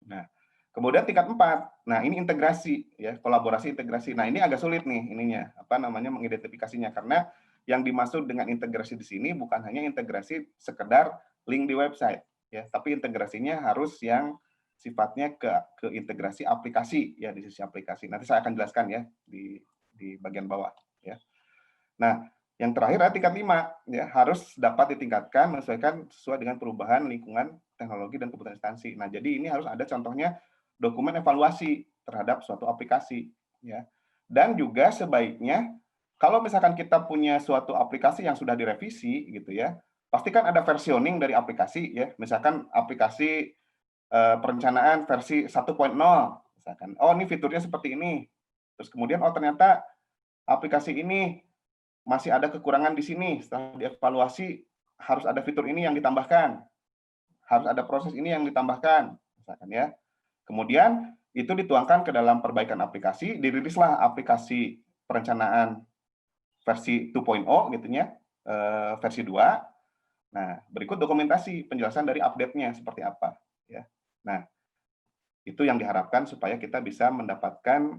Nah, kemudian tingkat 4. Nah, ini integrasi ya, kolaborasi integrasi. Nah, ini agak sulit nih ininya, apa namanya mengidentifikasinya karena yang dimaksud dengan integrasi di sini bukan hanya integrasi sekedar link di website ya, tapi integrasinya harus yang sifatnya ke integrasi aplikasi ya di sisi aplikasi. Nanti saya akan jelaskan ya di bagian bawah ya. Nah, yang terakhir adalah tingkat 5 ya, harus dapat ditingkatkan menyesuaikan sesuai dengan perubahan lingkungan teknologi dan kebutuhan instansi. Nah, jadi ini harus ada contohnya dokumen evaluasi terhadap suatu aplikasi ya. Dan juga sebaiknya kalau misalkan kita punya suatu aplikasi yang sudah direvisi gitu ya, pastikan ada versioning dari aplikasi ya. Misalkan aplikasi perencanaan versi 1.0 misalkan. Oh, ini fiturnya seperti ini. Terus kemudian oh ternyata aplikasi ini masih ada kekurangan di sini, setelah dievaluasi harus ada fitur ini yang ditambahkan, harus ada proses ini yang ditambahkan, misalkan ya. Kemudian itu dituangkan ke dalam perbaikan aplikasi, dirilislah aplikasi perencanaan versi 2.0 gitu ya, versi 2. Nah, berikut dokumentasi penjelasan dari update-nya seperti apa ya. Nah, itu yang diharapkan supaya kita bisa mendapatkan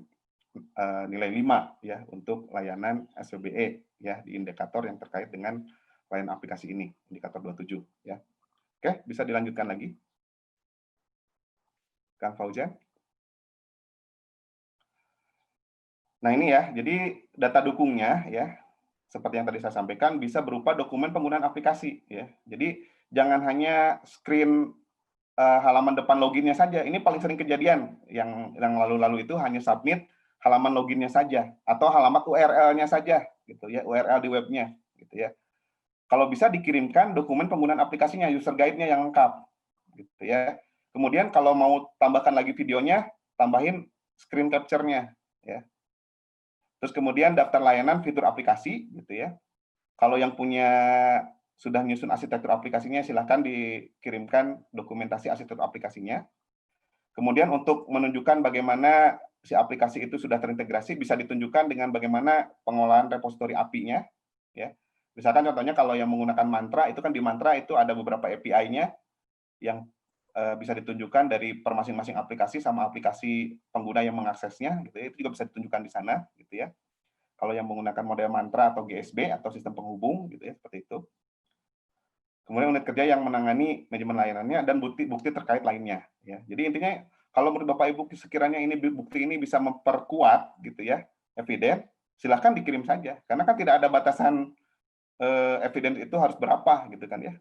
nilai 5 ya untuk layanan SPBE ya di indikator yang terkait dengan layanan aplikasi ini, indikator 27 ya. Oke, bisa dilanjutkan lagi. Kang Fauzan. Nah, ini ya, jadi data dukungnya ya, seperti yang tadi saya sampaikan bisa berupa dokumen penggunaan aplikasi ya. Jadi jangan hanya screen halaman depan loginnya saja. Ini paling sering kejadian yang lalu-lalu itu hanya submit halaman loginnya saja atau halaman URL-nya saja gitu ya, URL di webnya gitu ya. Kalau bisa dikirimkan dokumen penggunaan aplikasinya, user guide-nya yang lengkap gitu ya. Kemudian kalau mau tambahkan lagi videonya, tambahin screen capture-nya ya. Terus kemudian daftar layanan fitur aplikasi gitu ya. Kalau yang punya sudah nyusun arsitektur aplikasinya silahkan dikirimkan dokumentasi arsitektur aplikasinya. Kemudian untuk menunjukkan bagaimana si aplikasi itu sudah terintegrasi bisa ditunjukkan dengan bagaimana pengolahan repositori API-nya ya. Misalkan contohnya kalau yang menggunakan Mantra itu kan di Mantra itu ada beberapa API-nya yang bisa ditunjukkan dari per masing-masing aplikasi sama aplikasi pengguna yang mengaksesnya, gitu ya, itu juga bisa ditunjukkan di sana, gitu ya. Kalau yang menggunakan model mantra atau GSB atau sistem penghubung, gitu ya, seperti itu. Kemudian unit kerja yang menangani manajemen layanannya dan bukti-bukti terkait lainnya, ya. Jadi intinya kalau menurut Bapak Ibu sekiranya ini bukti ini bisa memperkuat, gitu ya, eviden, silahkan dikirim saja, karena kan tidak ada batasan evidence itu harus berapa, gitu kan ya.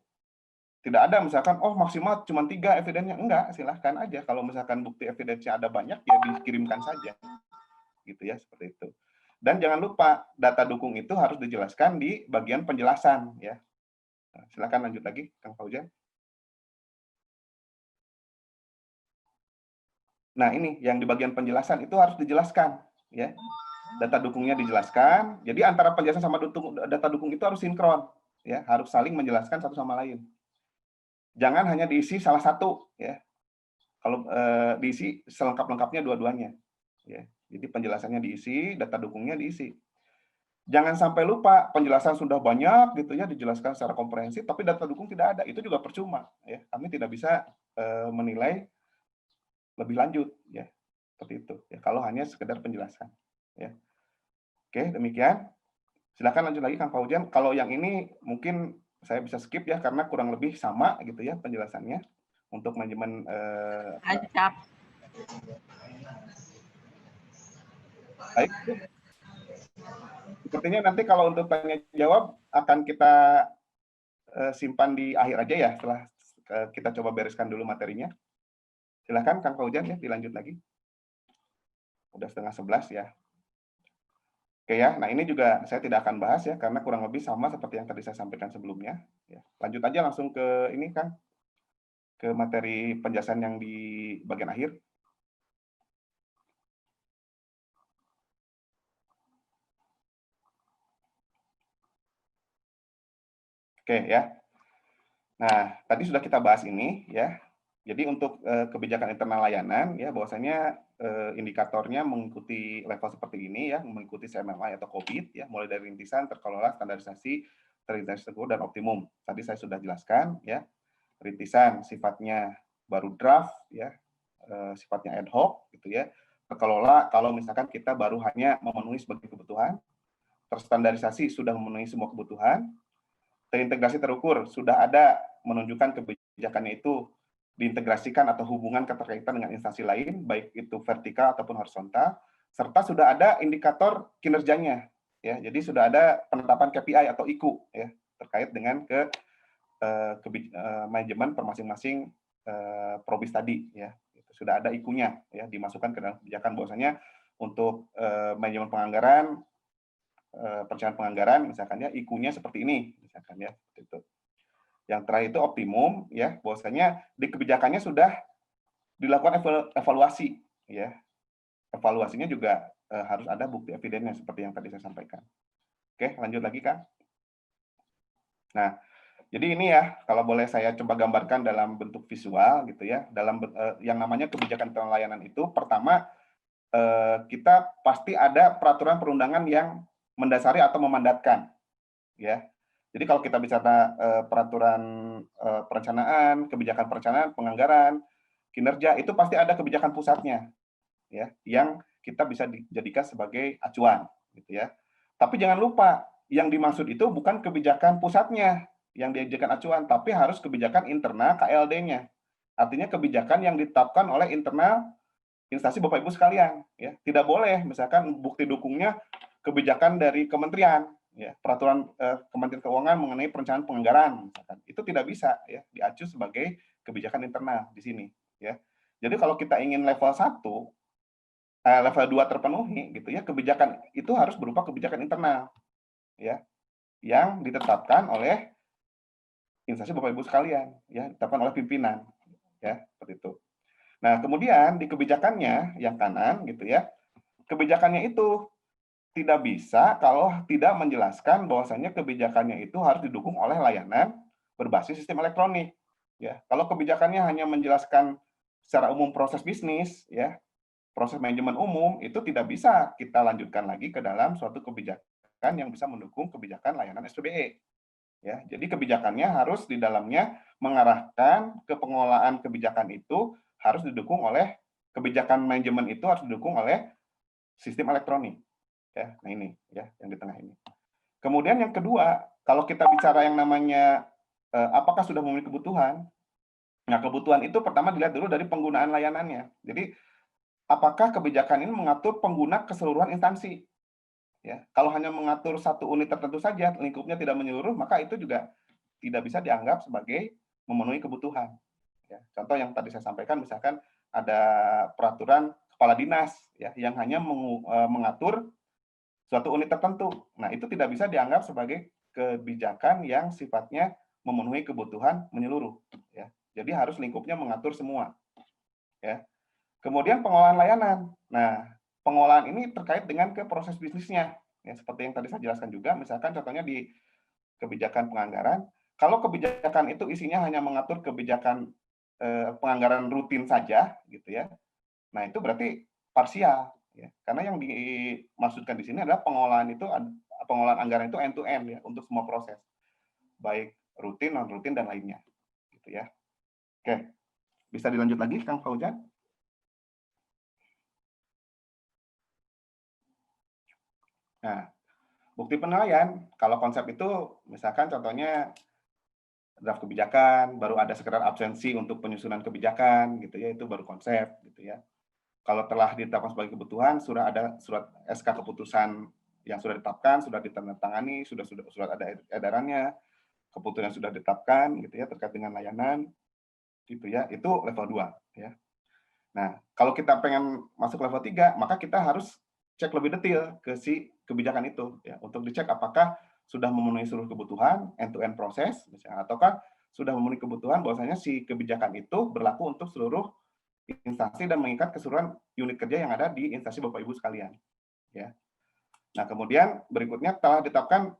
Tidak ada misalkan, oh maksimal cuma 3 evidennya, enggak, silahkan aja. Kalau misalkan bukti evidence-nya ada banyak, ya dikirimkan saja. Gitu ya, seperti itu. Dan jangan lupa, data dukung itu harus dijelaskan di bagian penjelasan. Ya. Nah, silahkan lanjut lagi, Kang Fauzan. Nah ini, yang di bagian penjelasan itu harus dijelaskan. Ya. Data dukungnya dijelaskan, jadi antara penjelasan sama data dukung itu harus sinkron. Ya, harus saling menjelaskan satu sama lain. Jangan hanya diisi salah satu, ya. Kalau diisi selengkap-lengkapnya dua-duanya, ya. Jadi penjelasannya diisi, data dukungnya diisi. Jangan sampai lupa penjelasan sudah banyak gitu ya, dijelaskan secara komprehensif, tapi data dukung tidak ada, itu juga percuma, ya. Kami tidak bisa menilai lebih lanjut, ya, seperti itu. Ya, kalau hanya sekedar penjelasan, ya. Oke, demikian. Silakan lanjut lagi Kang Fauzan. Kalau yang ini mungkin saya bisa skip ya, karena kurang lebih sama gitu ya penjelasannya untuk manajemen. Baik. Sepertinya nanti kalau untuk tanya jawab akan kita simpan di akhir aja ya, setelah kita coba bereskan dulu materinya. Silakan Kang Fauzan ya, dilanjut lagi. Udah 10:30 ya. Oke ya, nah ini juga saya tidak akan bahas ya, karena kurang lebih sama seperti yang tadi saya sampaikan sebelumnya. Ya. Lanjut aja langsung ke ini Kang, ke materi penjelasan yang di bagian akhir. Oke ya. Nah, tadi sudah kita bahas ini ya. Jadi untuk kebijakan internal layanan ya, bahwasanya indikatornya mengikuti level seperti ini ya, mengikuti CMMI atau COVID ya, mulai dari rintisan, terkelola, standarisasi, terintegrasi dan optimum. Tadi saya sudah jelaskan ya. Rintisan sifatnya baru draft ya, sifatnya ad hoc gitu ya. Terkelola kalau misalkan kita baru hanya memenuhi sebagai kebutuhan. Terstandarisasi sudah memenuhi semua kebutuhan. Terintegrasi terukur sudah ada menunjukkan kebijakannya itu diintegrasikan atau hubungan keterkaitan dengan instansi lain, baik itu vertikal ataupun horizontal, serta sudah ada indikator kinerjanya, ya. Jadi sudah ada penetapan KPI atau IKU, ya, terkait dengan manajemen per masing-masing probis tadi, ya. Sudah ada IKU-nya, ya, dimasukkan ke dalam kebijakan bahwasanya untuk manajemen penganggaran, perencanaan penganggaran, misalkan ya, IKU-nya seperti ini, misalkan ya, itu. Yang terakhir itu optimum, ya, bahwasanya di kebijakannya sudah dilakukan evaluasi, ya. Evaluasinya juga harus ada bukti evidennya seperti yang tadi saya sampaikan. Oke, lanjut lagi Kak. Nah, jadi ini ya, kalau boleh saya coba gambarkan dalam bentuk visual gitu ya, dalam yang namanya kebijakan internal layanan itu, pertama kita pasti ada peraturan perundangan yang mendasari atau memandatkan, ya. Jadi kalau kita bicara peraturan perencanaan, kebijakan perencanaan, penganggaran, kinerja, itu pasti ada kebijakan pusatnya, ya, yang kita bisa dijadikan sebagai acuan, gitu ya. Tapi jangan lupa, yang dimaksud itu bukan kebijakan pusatnya yang dijadikan acuan, tapi harus kebijakan internal KLD-nya. Artinya kebijakan yang ditetapkan oleh internal instansi Bapak Ibu sekalian, ya. Tidak boleh misalkan bukti dukungnya kebijakan dari kementerian, ya, peraturan Kementerian Keuangan mengenai perencanaan penganggaran, misalkan. Itu tidak bisa ya diacu sebagai kebijakan internal di sini, ya. Jadi kalau kita ingin level 1, level 2 terpenuhi gitu ya, kebijakan itu harus berupa kebijakan internal, ya, yang ditetapkan oleh instansi Bapak Ibu sekalian, ya, ditetapkan oleh pimpinan, ya, seperti itu. Nah, kemudian di kebijakannya yang kanan gitu ya, kebijakannya itu tidak bisa kalau tidak menjelaskan bahwasannya kebijakannya itu harus didukung oleh layanan berbasis sistem elektronik. Ya, kalau kebijakannya hanya menjelaskan secara umum proses bisnis, ya, proses manajemen umum, itu tidak bisa kita lanjutkan lagi ke dalam suatu kebijakan yang bisa mendukung kebijakan layanan SPBE. Ya, jadi kebijakannya harus di dalamnya mengarahkan ke pengelolaan kebijakan itu harus didukung oleh kebijakan manajemen itu harus didukung oleh sistem elektronik. Ya, nah ini ya yang di tengah ini. Kemudian yang kedua, kalau kita bicara yang namanya apakah sudah memenuhi kebutuhan? Nah, kebutuhan itu pertama dilihat dulu dari penggunaan layanannya. Jadi, apakah kebijakan ini mengatur pengguna keseluruhan instansi? Ya, kalau hanya mengatur satu unit tertentu saja, lingkupnya tidak menyeluruh, maka itu juga tidak bisa dianggap sebagai memenuhi kebutuhan. Ya, contoh yang tadi saya sampaikan, misalkan ada peraturan kepala dinas ya, yang hanya mengatur suatu unit tertentu. Nah, itu tidak bisa dianggap sebagai kebijakan yang sifatnya memenuhi kebutuhan menyeluruh. Ya. Jadi harus lingkupnya mengatur semua. Ya. Kemudian pengolahan layanan. Nah, pengolahan ini terkait dengan ke proses bisnisnya. Ya, seperti yang tadi saya jelaskan juga, misalkan contohnya di kebijakan penganggaran, kalau kebijakan itu isinya hanya mengatur kebijakan penganggaran rutin saja, gitu ya. Nah, itu berarti parsial, ya. Karena yang dimaksudkan di sini adalah pengolahan anggaran itu end to end ya untuk semua proses, baik rutin, non rutin dan lainnya, gitu ya. Oke, bisa dilanjut lagi, Kang Fauzan? Nah, bukti penilaian, kalau konsep itu misalkan contohnya draft kebijakan, baru ada sekedar absensi untuk penyusunan kebijakan, gitu ya, itu baru konsep, gitu ya. Kalau telah ditetapkan sebagai kebutuhan, sudah ada surat SK keputusan yang sudah ditetapkan, sudah ditandatangani, sudah ada edarannya, keputusan sudah ditetapkan, gitu ya, terkait dengan layanan, gitu ya, itu level 2, ya. Nah, kalau kita pengen masuk level 3, maka kita harus cek lebih detail ke si kebijakan itu, ya, untuk dicek apakah sudah memenuhi seluruh kebutuhan, end-to-end proses, misalnya, ataukah sudah memenuhi kebutuhan bahwasanya si kebijakan itu berlaku untuk seluruh instansi dan mengikat keseluruhan unit kerja yang ada di instansi Bapak Ibu sekalian. Ya. Nah, kemudian berikutnya telah ditetapkan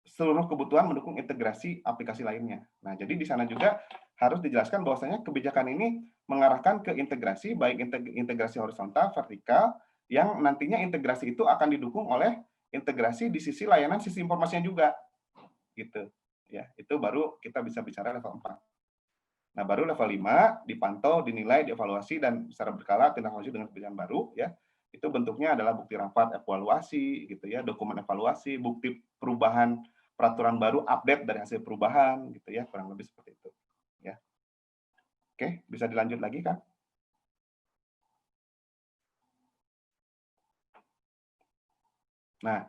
seluruh kebutuhan mendukung integrasi aplikasi lainnya. Nah, jadi di sana juga harus dijelaskan bahwasanya kebijakan ini mengarahkan ke integrasi, baik integrasi horizontal, vertikal, yang nantinya integrasi itu akan didukung oleh integrasi di sisi layanan, sisi informasinya juga. Gitu. Ya, itu baru kita bisa bicara level 4. Nah, baru level 5 dipantau, dinilai, dievaluasi, dan secara berkala tindak lanjut dengan kebijakan baru, ya. Itu bentuknya adalah bukti rapat evaluasi, gitu ya, dokumen evaluasi, bukti perubahan peraturan baru, update dari hasil perubahan, gitu ya, kurang lebih seperti itu. Ya. Oke, bisa dilanjut lagi, Kang? Nah,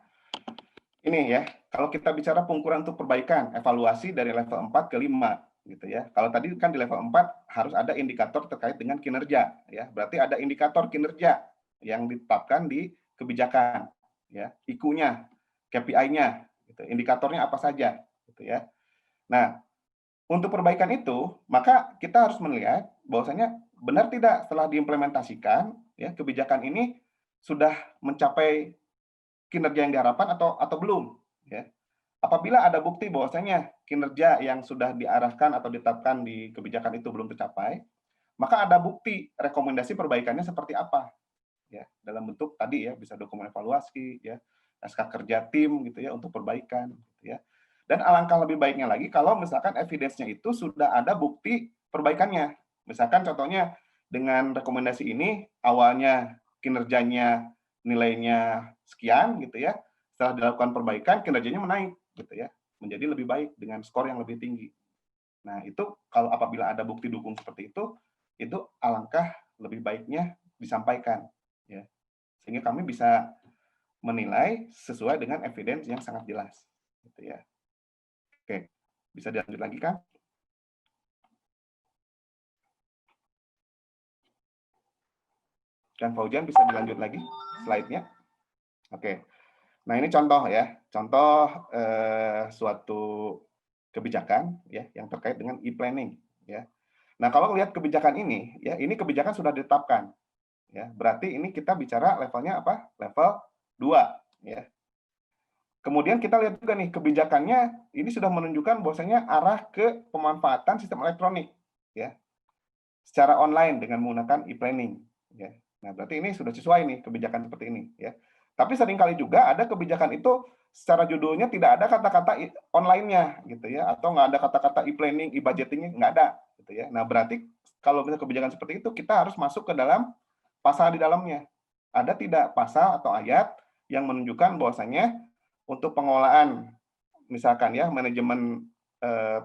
ini ya, kalau kita bicara pengukuran untuk perbaikan, evaluasi dari level 4 ke 5, gitu ya. Kalau tadi kan di level 4 harus ada indikator terkait dengan kinerja, ya. Berarti ada indikator kinerja yang ditetapkan di kebijakan, ya. IQ-nya, KPI-nya, gitu. Indikatornya apa saja, gitu ya. Nah, untuk perbaikan itu, maka kita harus melihat bahwasanya benar tidak setelah diimplementasikan, ya, kebijakan ini sudah mencapai kinerja yang diharapkan atau belum, ya. Apabila ada bukti bahwasanya kinerja yang sudah diarahkan atau ditetapkan di kebijakan itu belum tercapai, maka ada bukti rekomendasi perbaikannya seperti apa, ya, dalam bentuk tadi ya, bisa dokumen evaluasi, ya, naskah kerja tim gitu ya untuk perbaikan, gitu ya. Dan alangkah lebih baiknya lagi kalau misalkan evidence-nya itu sudah ada bukti perbaikannya. Misalkan contohnya dengan rekomendasi ini awalnya kinerjanya nilainya sekian gitu ya, setelah dilakukan perbaikan kinerjanya menaik gitu ya, menjadi lebih baik dengan skor yang lebih tinggi. Nah, itu kalau apabila ada bukti dukung seperti itu alangkah lebih baiknya disampaikan ya. Sehingga kami bisa menilai sesuai dengan evidence yang sangat jelas gitu ya. Oke, bisa dilanjut lagi, Kang? Kang Faujan bisa dilanjut lagi slide-nya? Oke. Nah, ini contoh ya, contoh suatu kebijakan ya yang terkait dengan e-planning ya. Nah, kalau lihat kebijakan ini ya, ini kebijakan sudah ditetapkan ya. Berarti ini kita bicara levelnya apa? Level 2 ya. Kemudian kita lihat juga nih kebijakannya ini sudah menunjukkan bahwasanya arah ke pemanfaatan sistem elektronik ya. Secara online dengan menggunakan e-planning ya. Nah, berarti ini sudah sesuai nih kebijakan seperti ini ya. Tapi seringkali juga ada kebijakan itu secara judulnya tidak ada kata-kata online-nya gitu ya, atau nggak ada kata-kata e-planning, e-budgeting-nya nggak ada gitu ya. Nah, berarti kalau misalnya kebijakan seperti itu kita harus masuk ke dalam pasal di dalamnya. Ada tidak pasal atau ayat yang menunjukkan bahwasanya untuk pengelolaan misalkan ya manajemen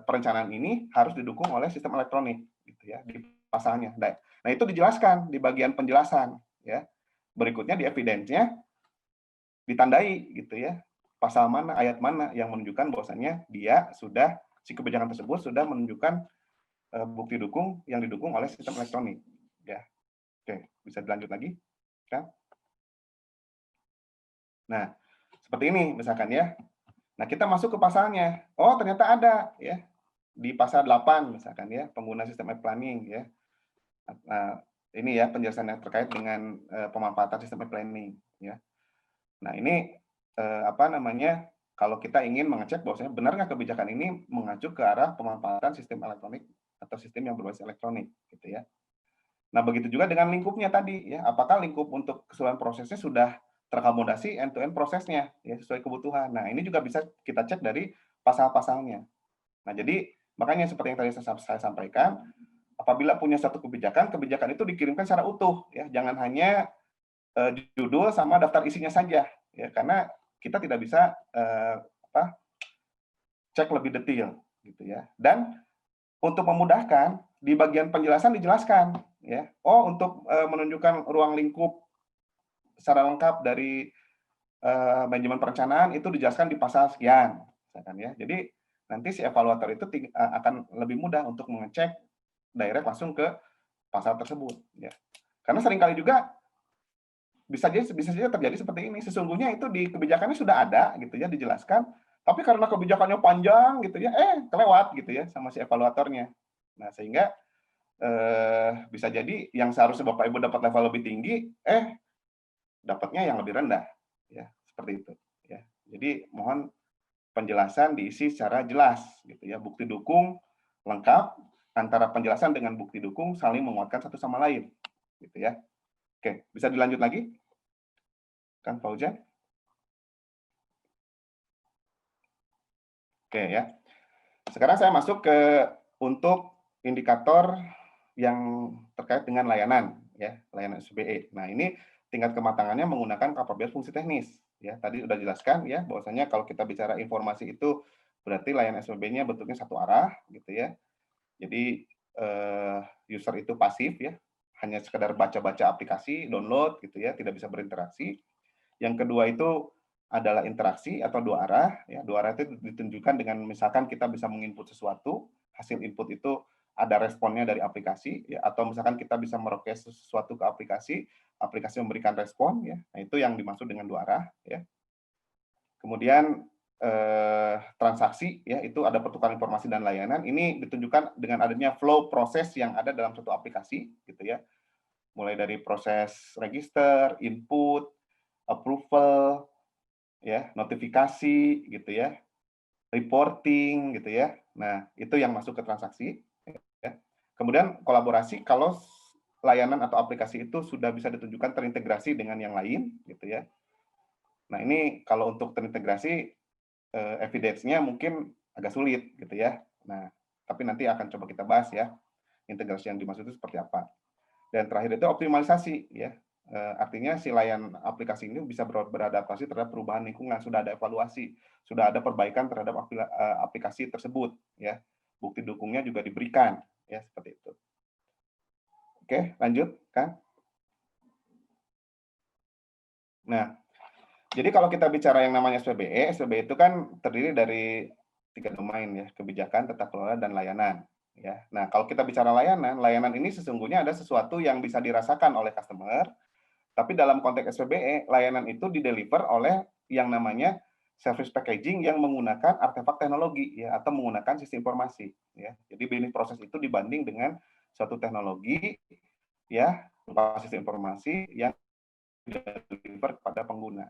perencanaan ini harus didukung oleh sistem elektronik gitu ya di pasalnya. Nah, itu dijelaskan di bagian penjelasan ya. Berikutnya di evidence-nya ditandai gitu ya. Pasal mana, ayat mana yang menunjukkan bahwasanya dia sudah si kebijakan tersebut sudah menunjukkan bukti dukung yang didukung oleh sistem elektronik ya. Oke, bisa dilanjut lagi kan? Nah, seperti ini misalkan ya. Nah, kita masuk ke pasalnya. Oh, ternyata ada ya. Di pasal 8 misalkan ya, pengguna sistem e-planning ya. Nah, ini ya penjelasan yang terkait dengan pemanfaatan sistem e-planning ya. Nah, ini apa namanya? Kalau kita ingin mengecek bahwasanya benar nggak kebijakan ini mengacu ke arah pemanfaatan sistem elektronik atau sistem yang berbasis elektronik gitu ya. Nah, begitu juga dengan lingkupnya tadi ya. Apakah lingkup untuk keseluruhan prosesnya sudah terakomodasi end-to-end prosesnya ya sesuai kebutuhan. Nah, ini juga bisa kita cek dari pasal-pasalnya. Nah, jadi makanya seperti yang tadi saya sampaikan, apabila punya satu kebijakan, kebijakan itu dikirimkan secara utuh ya. Jangan hanya judul sama daftar isinya saja ya, karena kita tidak bisa cek lebih detail gitu ya. Dan untuk memudahkan di bagian penjelasan dijelaskan ya. Oh, untuk menunjukkan ruang lingkup secara lengkap dari manajemen perencanaan itu dijelaskan di pasal sekian misalkan ya. Jadi nanti si evaluator itu akan lebih mudah untuk mengecek direct langsung ke pasal tersebut ya. Karena seringkali juga bisa saja terjadi seperti ini. Sesungguhnya itu di kebijakannya sudah ada gitu ya dijelaskan, tapi karena kebijakannya panjang gitu ya, kelewat gitu ya sama si evaluatornya. Nah, sehingga bisa jadi yang seharusnya Bapak Ibu dapat level lebih tinggi, dapatnya yang lebih rendah ya, seperti itu ya. Jadi mohon penjelasan diisi secara jelas gitu ya, bukti dukung lengkap antara penjelasan dengan bukti dukung saling menguatkan satu sama lain gitu ya. Oke, bisa dilanjut lagi? Kang Fauzan? Oke ya. Sekarang saya masuk ke untuk indikator yang terkait dengan layanan ya, layanan SBE. Nah, ini tingkat kematangannya menggunakan kapabilitas fungsi teknis ya. Tadi sudah jelaskan ya bahwasanya kalau kita bicara informasi itu berarti layanan SBE-nya bentuknya satu arah gitu ya. Jadi user itu pasif ya, hanya sekedar baca-baca aplikasi, download gitu ya, tidak bisa berinteraksi. Yang kedua itu adalah interaksi atau dua arah ya. Dua arah itu ditunjukkan dengan misalkan kita bisa menginput sesuatu, hasil input itu ada responnya dari aplikasi ya, atau misalkan kita bisa merequest sesuatu ke aplikasi, aplikasi memberikan respon ya. Nah, itu yang dimaksud dengan dua arah ya. Kemudian transaksi ya, itu ada pertukaran informasi dan layanan. Ini ditunjukkan dengan adanya flow proses yang ada dalam suatu aplikasi gitu ya. Mulai dari proses register, input, approval, ya, notifikasi gitu ya, reporting gitu ya. Nah, itu yang masuk ke transaksi ya. Kemudian kolaborasi kalau layanan atau aplikasi itu sudah bisa ditunjukkan terintegrasi dengan yang lain gitu ya. Nah, ini kalau untuk terintegrasi evidence-nya mungkin agak sulit gitu ya. Nah, tapi nanti akan coba kita bahas ya, integrasi yang dimaksud itu seperti apa. Dan terakhir itu optimalisasi ya. Artinya si layan aplikasi ini bisa beradaptasi terhadap perubahan lingkungan, sudah ada evaluasi, sudah ada perbaikan terhadap aplikasi tersebut ya. Bukti dukungnya juga diberikan ya, seperti itu. Oke, lanjut kan. Nah, jadi kalau kita bicara yang namanya SPBE, SPBE itu kan terdiri dari 3 domain ya, kebijakan, tata kelola, dan layanan. Ya. Nah, kalau kita bicara layanan, layanan ini sesungguhnya ada sesuatu yang bisa dirasakan oleh customer, tapi dalam konteks SPBE, layanan itu dideliver oleh yang namanya service packaging yang menggunakan artefak teknologi ya, atau menggunakan sistem informasi ya. Jadi bisnis proses itu dibanding dengan suatu teknologi ya, sistem informasi yang deliver kepada pengguna.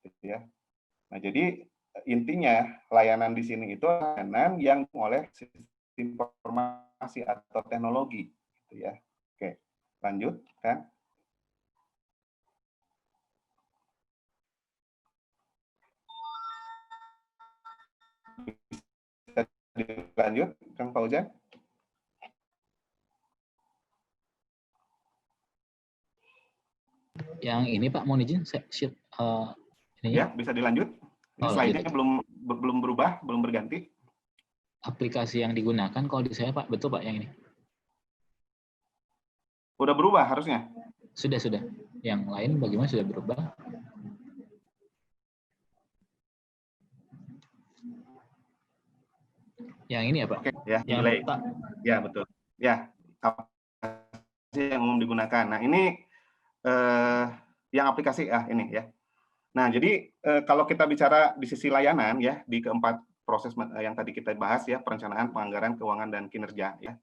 Gitu ya. Nah, jadi intinya layanan di sini itu layanan yang oleh sistem informasi atau teknologi, gitu ya. Oke, lanjut kan? Bisa dilanjut, Kang Fauzan? Yang ini Pak, mohon izin, Ya, bisa dilanjut. Ini slide-nya belum berubah, belum berganti. Aplikasi yang digunakan kalau di saya Pak, betul Pak yang ini? Udah berubah harusnya? Sudah. Yang lain bagaimana sudah berubah? Yang ini ya Pak? Oke, ya, yang delay. Pak. Ya, betul. Ya, aplikasi yang umum digunakan. Nah, ini yang aplikasi ini ya. Nah, jadi kalau kita bicara di sisi layanan ya, di keempat proses yang tadi kita bahas ya, perencanaan, penganggaran, keuangan, dan kinerja ya.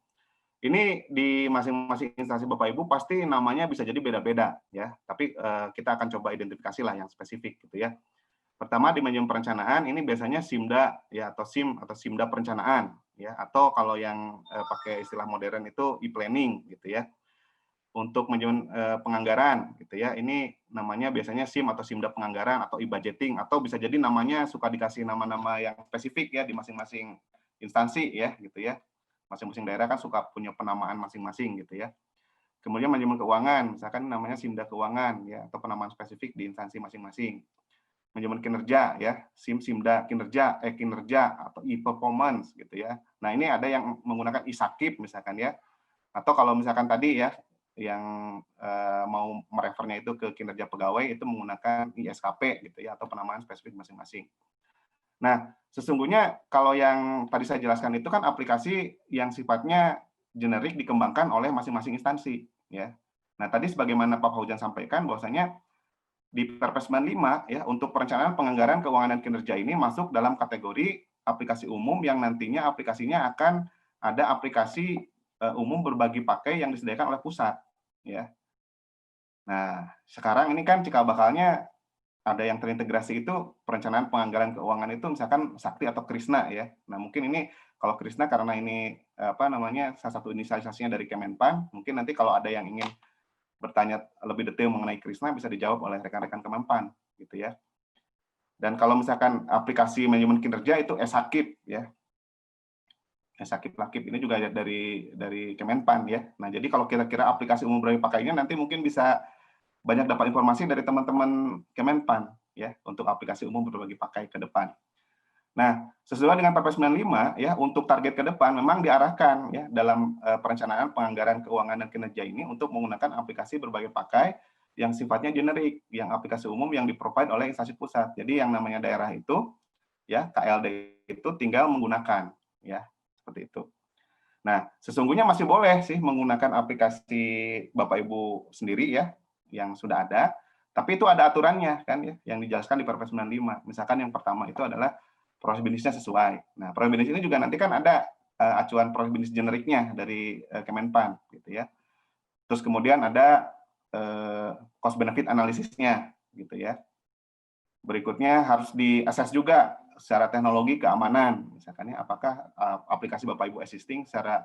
Ini di masing-masing instansi Bapak Ibu pasti namanya bisa jadi beda-beda ya, tapi kita akan coba identifikasi lah yang spesifik gitu ya. Pertama di manajemen perencanaan ini biasanya SIMDA ya, atau SIM atau SIMDA perencanaan ya, atau kalau yang pakai istilah modern itu e-planning gitu ya. Untuk manajemen penganggaran gitu ya, ini namanya biasanya SIM atau SIMDA penganggaran atau e-budgeting, atau bisa jadi namanya suka dikasih nama-nama yang spesifik ya di masing-masing instansi ya gitu ya. Masing-masing daerah kan suka punya penamaan masing-masing gitu ya. Kemudian manajemen keuangan, misalkan namanya SIMDA keuangan ya, atau penamaan spesifik di instansi masing-masing. Manajemen kinerja ya, SIMDA kinerja, kinerja atau e-performance gitu ya. Nah, ini ada yang menggunakan e-sakip misalkan ya. Atau kalau misalkan tadi ya yang mau merefernya itu ke kinerja pegawai itu menggunakan ISKP gitu ya, atau penamaan spesifik masing-masing. Nah, sesungguhnya kalau yang tadi saya jelaskan itu kan aplikasi yang sifatnya generik dikembangkan oleh masing-masing instansi ya. Nah, tadi sebagaimana Pak Fauzan sampaikan bahwasanya di Perpres 95 ya, untuk perencanaan, penganggaran, keuangan, dan kinerja ini masuk dalam kategori aplikasi umum yang nantinya aplikasinya akan ada aplikasi umum berbagi pakai yang disediakan oleh pusat ya. Nah, sekarang ini kan cikal bakalnya ada yang terintegrasi itu perencanaan, penganggaran, keuangan itu misalkan Sakti atau Krisna ya. Nah, mungkin ini kalau Krisna karena ini salah satu inisialisasinya dari Kemenpan, mungkin nanti kalau ada yang ingin bertanya lebih detail mengenai Krisna bisa dijawab oleh rekan-rekan Kemenpan gitu ya. Dan kalau misalkan aplikasi manajemen kinerja itu e-sakip ya. Sakip Lakip ini juga dari Kemenpan ya. Nah, jadi kalau kira-kira aplikasi umum berbagi pakainya nanti mungkin bisa banyak dapat informasi dari teman-teman Kemenpan ya untuk aplikasi umum berbagi pakai ke depan. Nah, sesuai dengan Perpres 95 ya, untuk target ke depan memang diarahkan ya dalam perencanaan, penganggaran, keuangan, dan kinerja ini untuk menggunakan aplikasi berbagai pakai yang sifatnya generik, yang aplikasi umum yang di-provide oleh instansi pusat. Jadi yang namanya daerah itu ya KLD itu tinggal menggunakan ya. Seperti itu. Nah, sesungguhnya masih boleh sih menggunakan aplikasi Bapak Ibu sendiri ya, yang sudah ada, tapi itu ada aturannya kan ya, yang dijelaskan di Perpres 95. Misalkan yang pertama itu adalah proses bisnisnya sesuai. Nah, proses bisnis ini juga nanti kan ada acuan proses bisnis generiknya dari Kemenpan gitu ya. Terus kemudian ada cost benefit analisisnya gitu ya. Berikutnya harus di-assess juga secara teknologi keamanan, misalkan ya, apakah aplikasi Bapak Ibu existing secara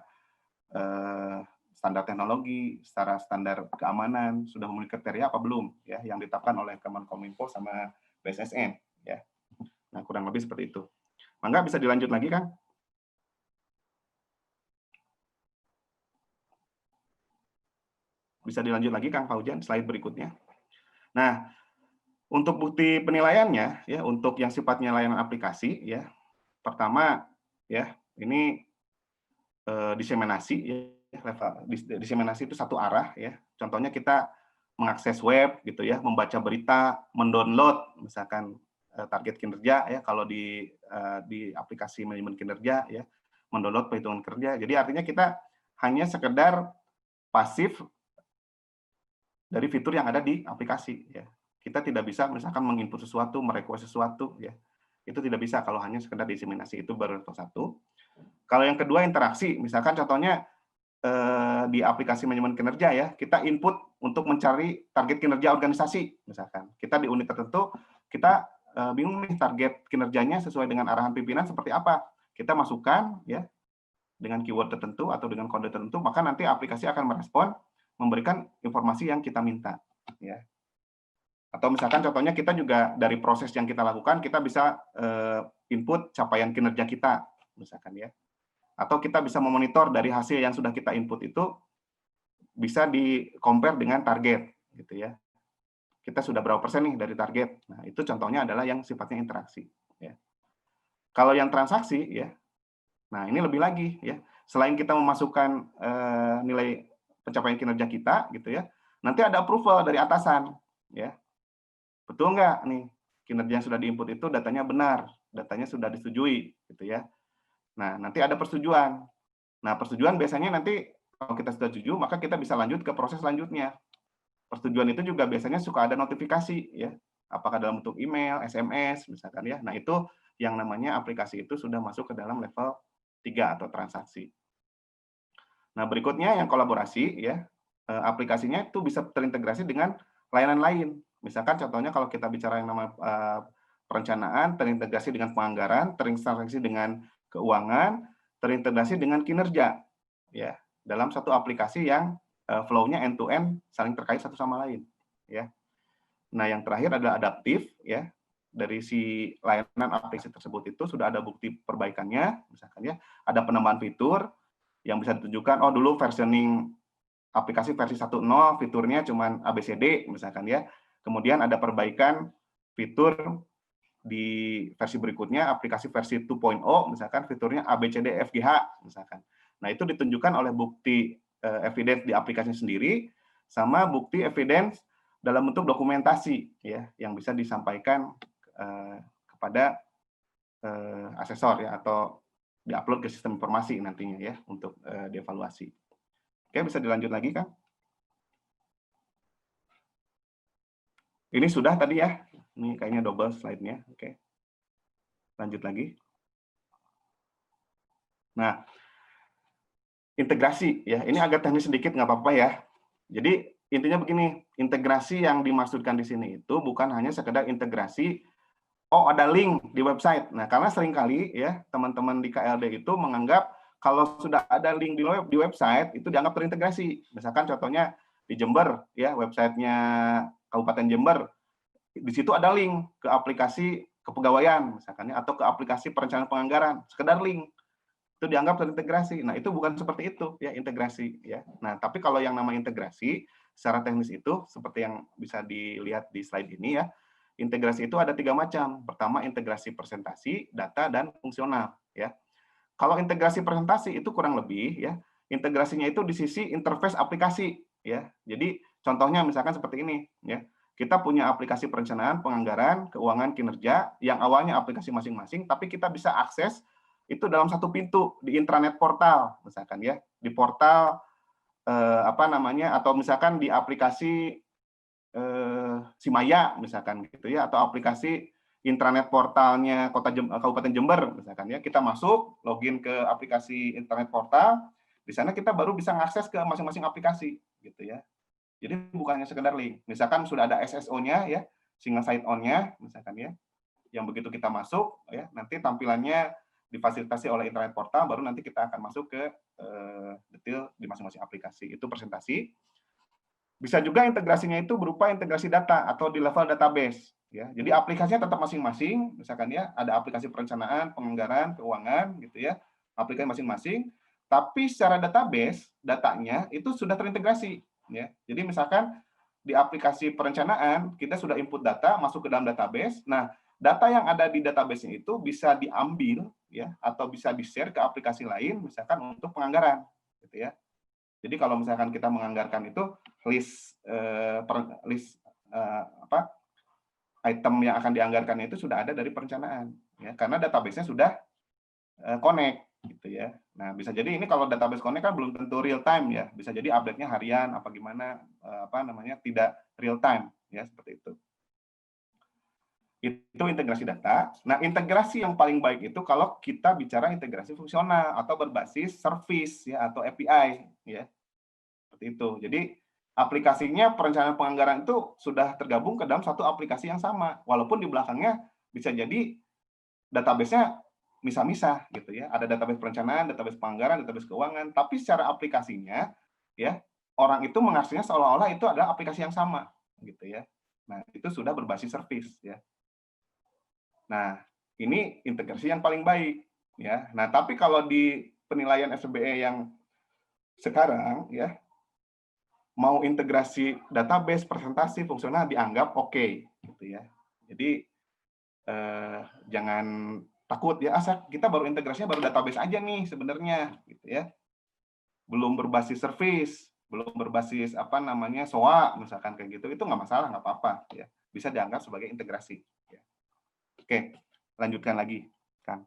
standar teknologi, secara standar keamanan sudah memenuhi kriteria apa belum ya yang ditetapkan oleh Kemenkominfo sama BSSN ya. Nah, kurang lebih seperti itu. Mangga bisa dilanjut lagi, Kang? Bisa dilanjut lagi, Kang Fauzan, slide berikutnya. Nah, untuk bukti penilaiannya ya, untuk yang sifatnya layanan aplikasi ya, pertama ya, ini diseminasi ya, diseminasi itu satu arah ya. Contohnya kita mengakses web gitu ya, membaca berita, mendownload misalkan target kinerja ya, kalau di aplikasi manajemen kinerja ya, mendownload perhitungan kerja. Jadi artinya kita hanya sekedar pasif dari fitur yang ada di aplikasi ya. Kita tidak bisa misalkan menginput sesuatu, merequest sesuatu ya. Itu tidak bisa kalau hanya sekedar diseminasi. Itu baru satu. Kalau yang kedua interaksi, misalkan contohnya di aplikasi manajemen kinerja ya, kita input untuk mencari target kinerja organisasi misalkan. Kita di unit tertentu kita bingung nih target kinerjanya sesuai dengan arahan pimpinan seperti apa. Kita masukkan ya dengan keyword tertentu atau dengan kode tertentu, maka nanti aplikasi akan merespon memberikan informasi yang kita minta ya. Atau misalkan contohnya kita juga dari proses yang kita lakukan kita bisa input capaian kinerja kita, misalkan ya. Atau kita bisa memonitor dari hasil yang sudah kita input itu bisa di-compare dengan target, gitu ya. Kita sudah berapa persen nih dari target. Nah, itu contohnya adalah yang sifatnya interaksi. Ya. Kalau yang transaksi, ya, nah ini lebih lagi, ya. Selain kita memasukkan nilai pencapaian kinerja kita, gitu ya, nanti ada approval dari atasan, ya. Betul nggak nih kinerja yang sudah diinput itu datanya benar, datanya sudah disetujui, gitu ya. Nah, nanti ada persetujuan. Nah, persetujuan biasanya nanti kalau kita sudah setuju, maka kita bisa lanjut ke proses selanjutnya. Persetujuan itu juga biasanya suka ada notifikasi, ya. Apakah dalam bentuk email, SMS, misalkan ya. Nah, itu yang namanya aplikasi itu sudah masuk ke dalam level 3 atau transaksi. Nah, berikutnya yang kolaborasi, ya. Aplikasinya itu bisa terintegrasi dengan layanan lain. Misalkan contohnya kalau kita bicara yang namanya perencanaan, terintegrasi dengan penganggaran, terintegrasi dengan keuangan, terintegrasi dengan kinerja, ya, dalam satu aplikasi yang flow-nya end-to-end saling terkait satu sama lain, ya. Nah, yang terakhir adalah adaptif, ya. Dari si layanan aplikasi tersebut itu sudah ada bukti perbaikannya, misalkan ya, ada penambahan fitur yang bisa ditunjukkan, oh dulu versioning aplikasi versi 1.0 fiturnya cuma ABCD, misalkan ya. Kemudian ada perbaikan fitur di versi berikutnya, aplikasi versi 2.0, misalkan fiturnya ABCDFGH, misalkan. Nah, itu ditunjukkan oleh bukti evidence di aplikasi sendiri, sama bukti evidence dalam bentuk dokumentasi, ya, yang bisa disampaikan kepada asesor, ya, atau diupload ke sistem informasi nantinya, ya, untuk dievaluasi. Oke, bisa dilanjut lagi, Kang? Ini sudah tadi ya, ini kayaknya double slide-nya. Oke. Lanjut lagi. Nah, integrasi ya, ini agak teknis sedikit nggak apa-apa ya. Jadi intinya begini, integrasi yang dimaksudkan di sini itu bukan hanya sekedar integrasi, oh ada link di website. Nah, karena seringkali ya teman-teman di KLD itu menganggap kalau sudah ada link di website itu dianggap terintegrasi. Misalkan contohnya di Jember ya, websitenya Kabupaten Jember, di situ ada link ke aplikasi kepegawaian misalkan ya, atau ke aplikasi perencanaan penganggaran, sekedar link. Itu dianggap terintegrasi. Nah, itu bukan seperti itu ya integrasi ya. Nah, tapi kalau yang nama integrasi secara teknis itu seperti yang bisa dilihat di slide ini ya. Integrasi itu ada 3 macam. Pertama integrasi presentasi, data dan fungsional ya. Kalau integrasi presentasi itu kurang lebih ya, integrasinya itu di sisi interface aplikasi ya. Jadi contohnya misalkan seperti ini ya. Kita punya aplikasi perencanaan, penganggaran, keuangan, kinerja yang awalnya aplikasi masing-masing tapi kita bisa akses itu dalam satu pintu di intranet portal misalkan ya, di portal atau misalkan di aplikasi Simaya misalkan gitu ya, atau aplikasi intranet portalnya Kabupaten Jember misalkan ya, kita masuk login ke aplikasi internet portal, di sana kita baru bisa mengakses ke masing-masing aplikasi gitu ya. Jadi bukannya sekedar link, misalkan sudah ada SSO-nya ya, single sign on-nya misalkan ya, yang begitu kita masuk ya nanti tampilannya difasilitasi oleh internet portal, baru nanti kita akan masuk ke detail di masing-masing aplikasi. Itu presentasi. Bisa juga integrasinya itu berupa integrasi data atau di level database. Ya. Jadi aplikasinya tetap masing-masing, misalkan ya ada aplikasi perencanaan, penganggaran, keuangan, gitu ya, aplikasi masing-masing. Tapi secara database datanya itu sudah terintegrasi. Ya. Jadi misalkan di aplikasi perencanaan kita sudah input data masuk ke dalam database. Nah, data yang ada di database itu bisa diambil ya atau bisa di-share ke aplikasi lain misalkan untuk penganggaran gitu ya. Jadi kalau misalkan kita menganggarkan itu list item yang akan dianggarkan itu sudah ada dari perencanaan ya karena database-nya sudah connect gitu ya. Nah, bisa jadi ini kalau database connect kan belum tentu real time ya. Bisa jadi update-nya harian apa gimana tidak real time ya seperti itu. Itu integrasi data. Nah, integrasi yang paling baik itu kalau kita bicara integrasi fungsional atau berbasis service ya atau API ya. Seperti itu. Jadi aplikasinya perencanaan penganggaran itu sudah tergabung ke dalam satu aplikasi yang sama. Walaupun di belakangnya bisa jadi database-nya misah-misah gitu ya. Ada database perencanaan, database penganggaran, database keuangan, tapi secara aplikasinya ya orang itu mengaksesnya seolah-olah itu adalah aplikasi yang sama gitu ya. Nah, itu sudah berbasis service ya. Nah, ini integrasi yang paling baik, ya. Nah, tapi kalau di penilaian SBE yang sekarang, ya, mau integrasi database, presentasi, fungsional dianggap oke, gitu ya. Jadi jangan takut ya, kita baru integrasinya baru database aja nih sebenarnya, gitu ya. Belum berbasis service, belum berbasis apa namanya SOA misalkan kayak gitu, itu nggak masalah, nggak apa-apa ya, bisa dianggap sebagai integrasi ya. Oke, lanjutkan lagi Kang.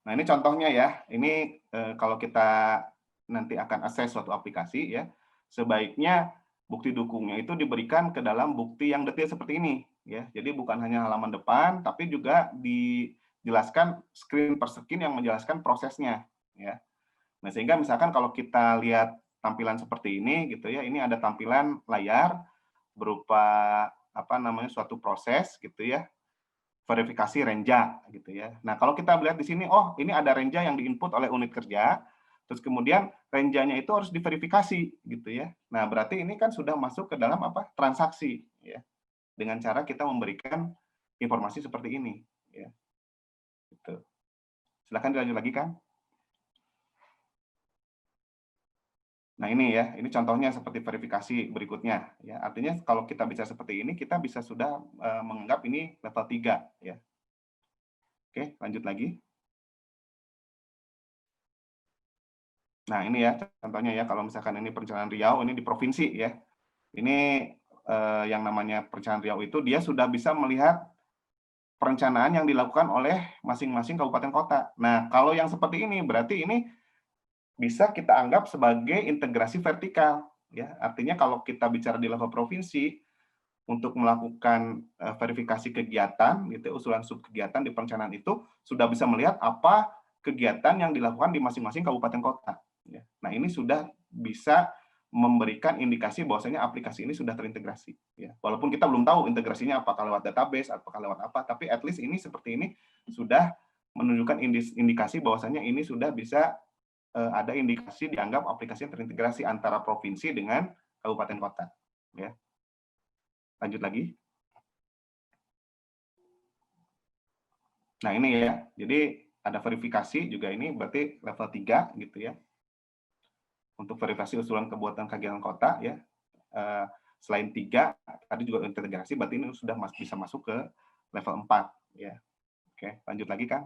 Nah ini contohnya ya, ini kalau kita nanti akan akses suatu aplikasi ya, sebaiknya bukti dukungnya itu diberikan ke dalam bukti yang detail seperti ini ya. Jadi bukan hanya halaman depan, tapi juga dijelaskan screen per screen yang menjelaskan prosesnya ya. Nah, sehingga misalkan kalau kita lihat tampilan seperti ini gitu ya, ini ada tampilan layar berupa apa namanya suatu proses gitu ya, verifikasi renja gitu ya. Nah, kalau kita lihat di sini, oh ini ada renja yang diinput oleh unit kerja, terus kemudian renjanya itu harus diverifikasi gitu ya. Nah, berarti ini kan sudah masuk ke dalam apa? Transaksi ya. Dengan cara kita memberikan informasi seperti ini ya. Gitu. Silakan dilanjut lagi, Kang. Nah ini ya, ini contohnya seperti verifikasi berikutnya. Ya, artinya kalau kita bisa seperti ini, kita bisa sudah menganggap ini level 3. Ya. Oke, lanjut lagi. Nah ini ya, contohnya ya, kalau misalkan ini perencanaan Riau, ini di provinsi ya. Ini yang namanya perencanaan Riau itu, dia sudah bisa melihat perencanaan yang dilakukan oleh masing-masing kabupaten kota. Nah kalau yang seperti ini, berarti ini bisa kita anggap sebagai integrasi vertikal. Ya, artinya kalau kita bicara di level provinsi, untuk melakukan verifikasi kegiatan, gitu, usulan sub kegiatan di perencanaan itu sudah bisa melihat apa kegiatan yang dilakukan di masing-masing kabupaten kota. Ya. Nah ini sudah bisa memberikan indikasi bahwasanya aplikasi ini sudah terintegrasi. Ya. Walaupun kita belum tahu integrasinya apakah lewat database, apakah lewat apa, tapi at least ini seperti ini sudah menunjukkan indikasi bahwasanya ini sudah bisa ada indikasi dianggap aplikasi yang terintegrasi antara provinsi dengan kabupaten kota. Ya. Lanjut lagi. Nah ini ya, jadi ada verifikasi juga ini berarti level 3 gitu ya. Untuk verifikasi usulan kebuatan kegiatan kota ya. Selain 3, tadi juga integrasi, berarti ini sudah bisa masuk ke level 4 ya. Oke, lanjut lagi Kang.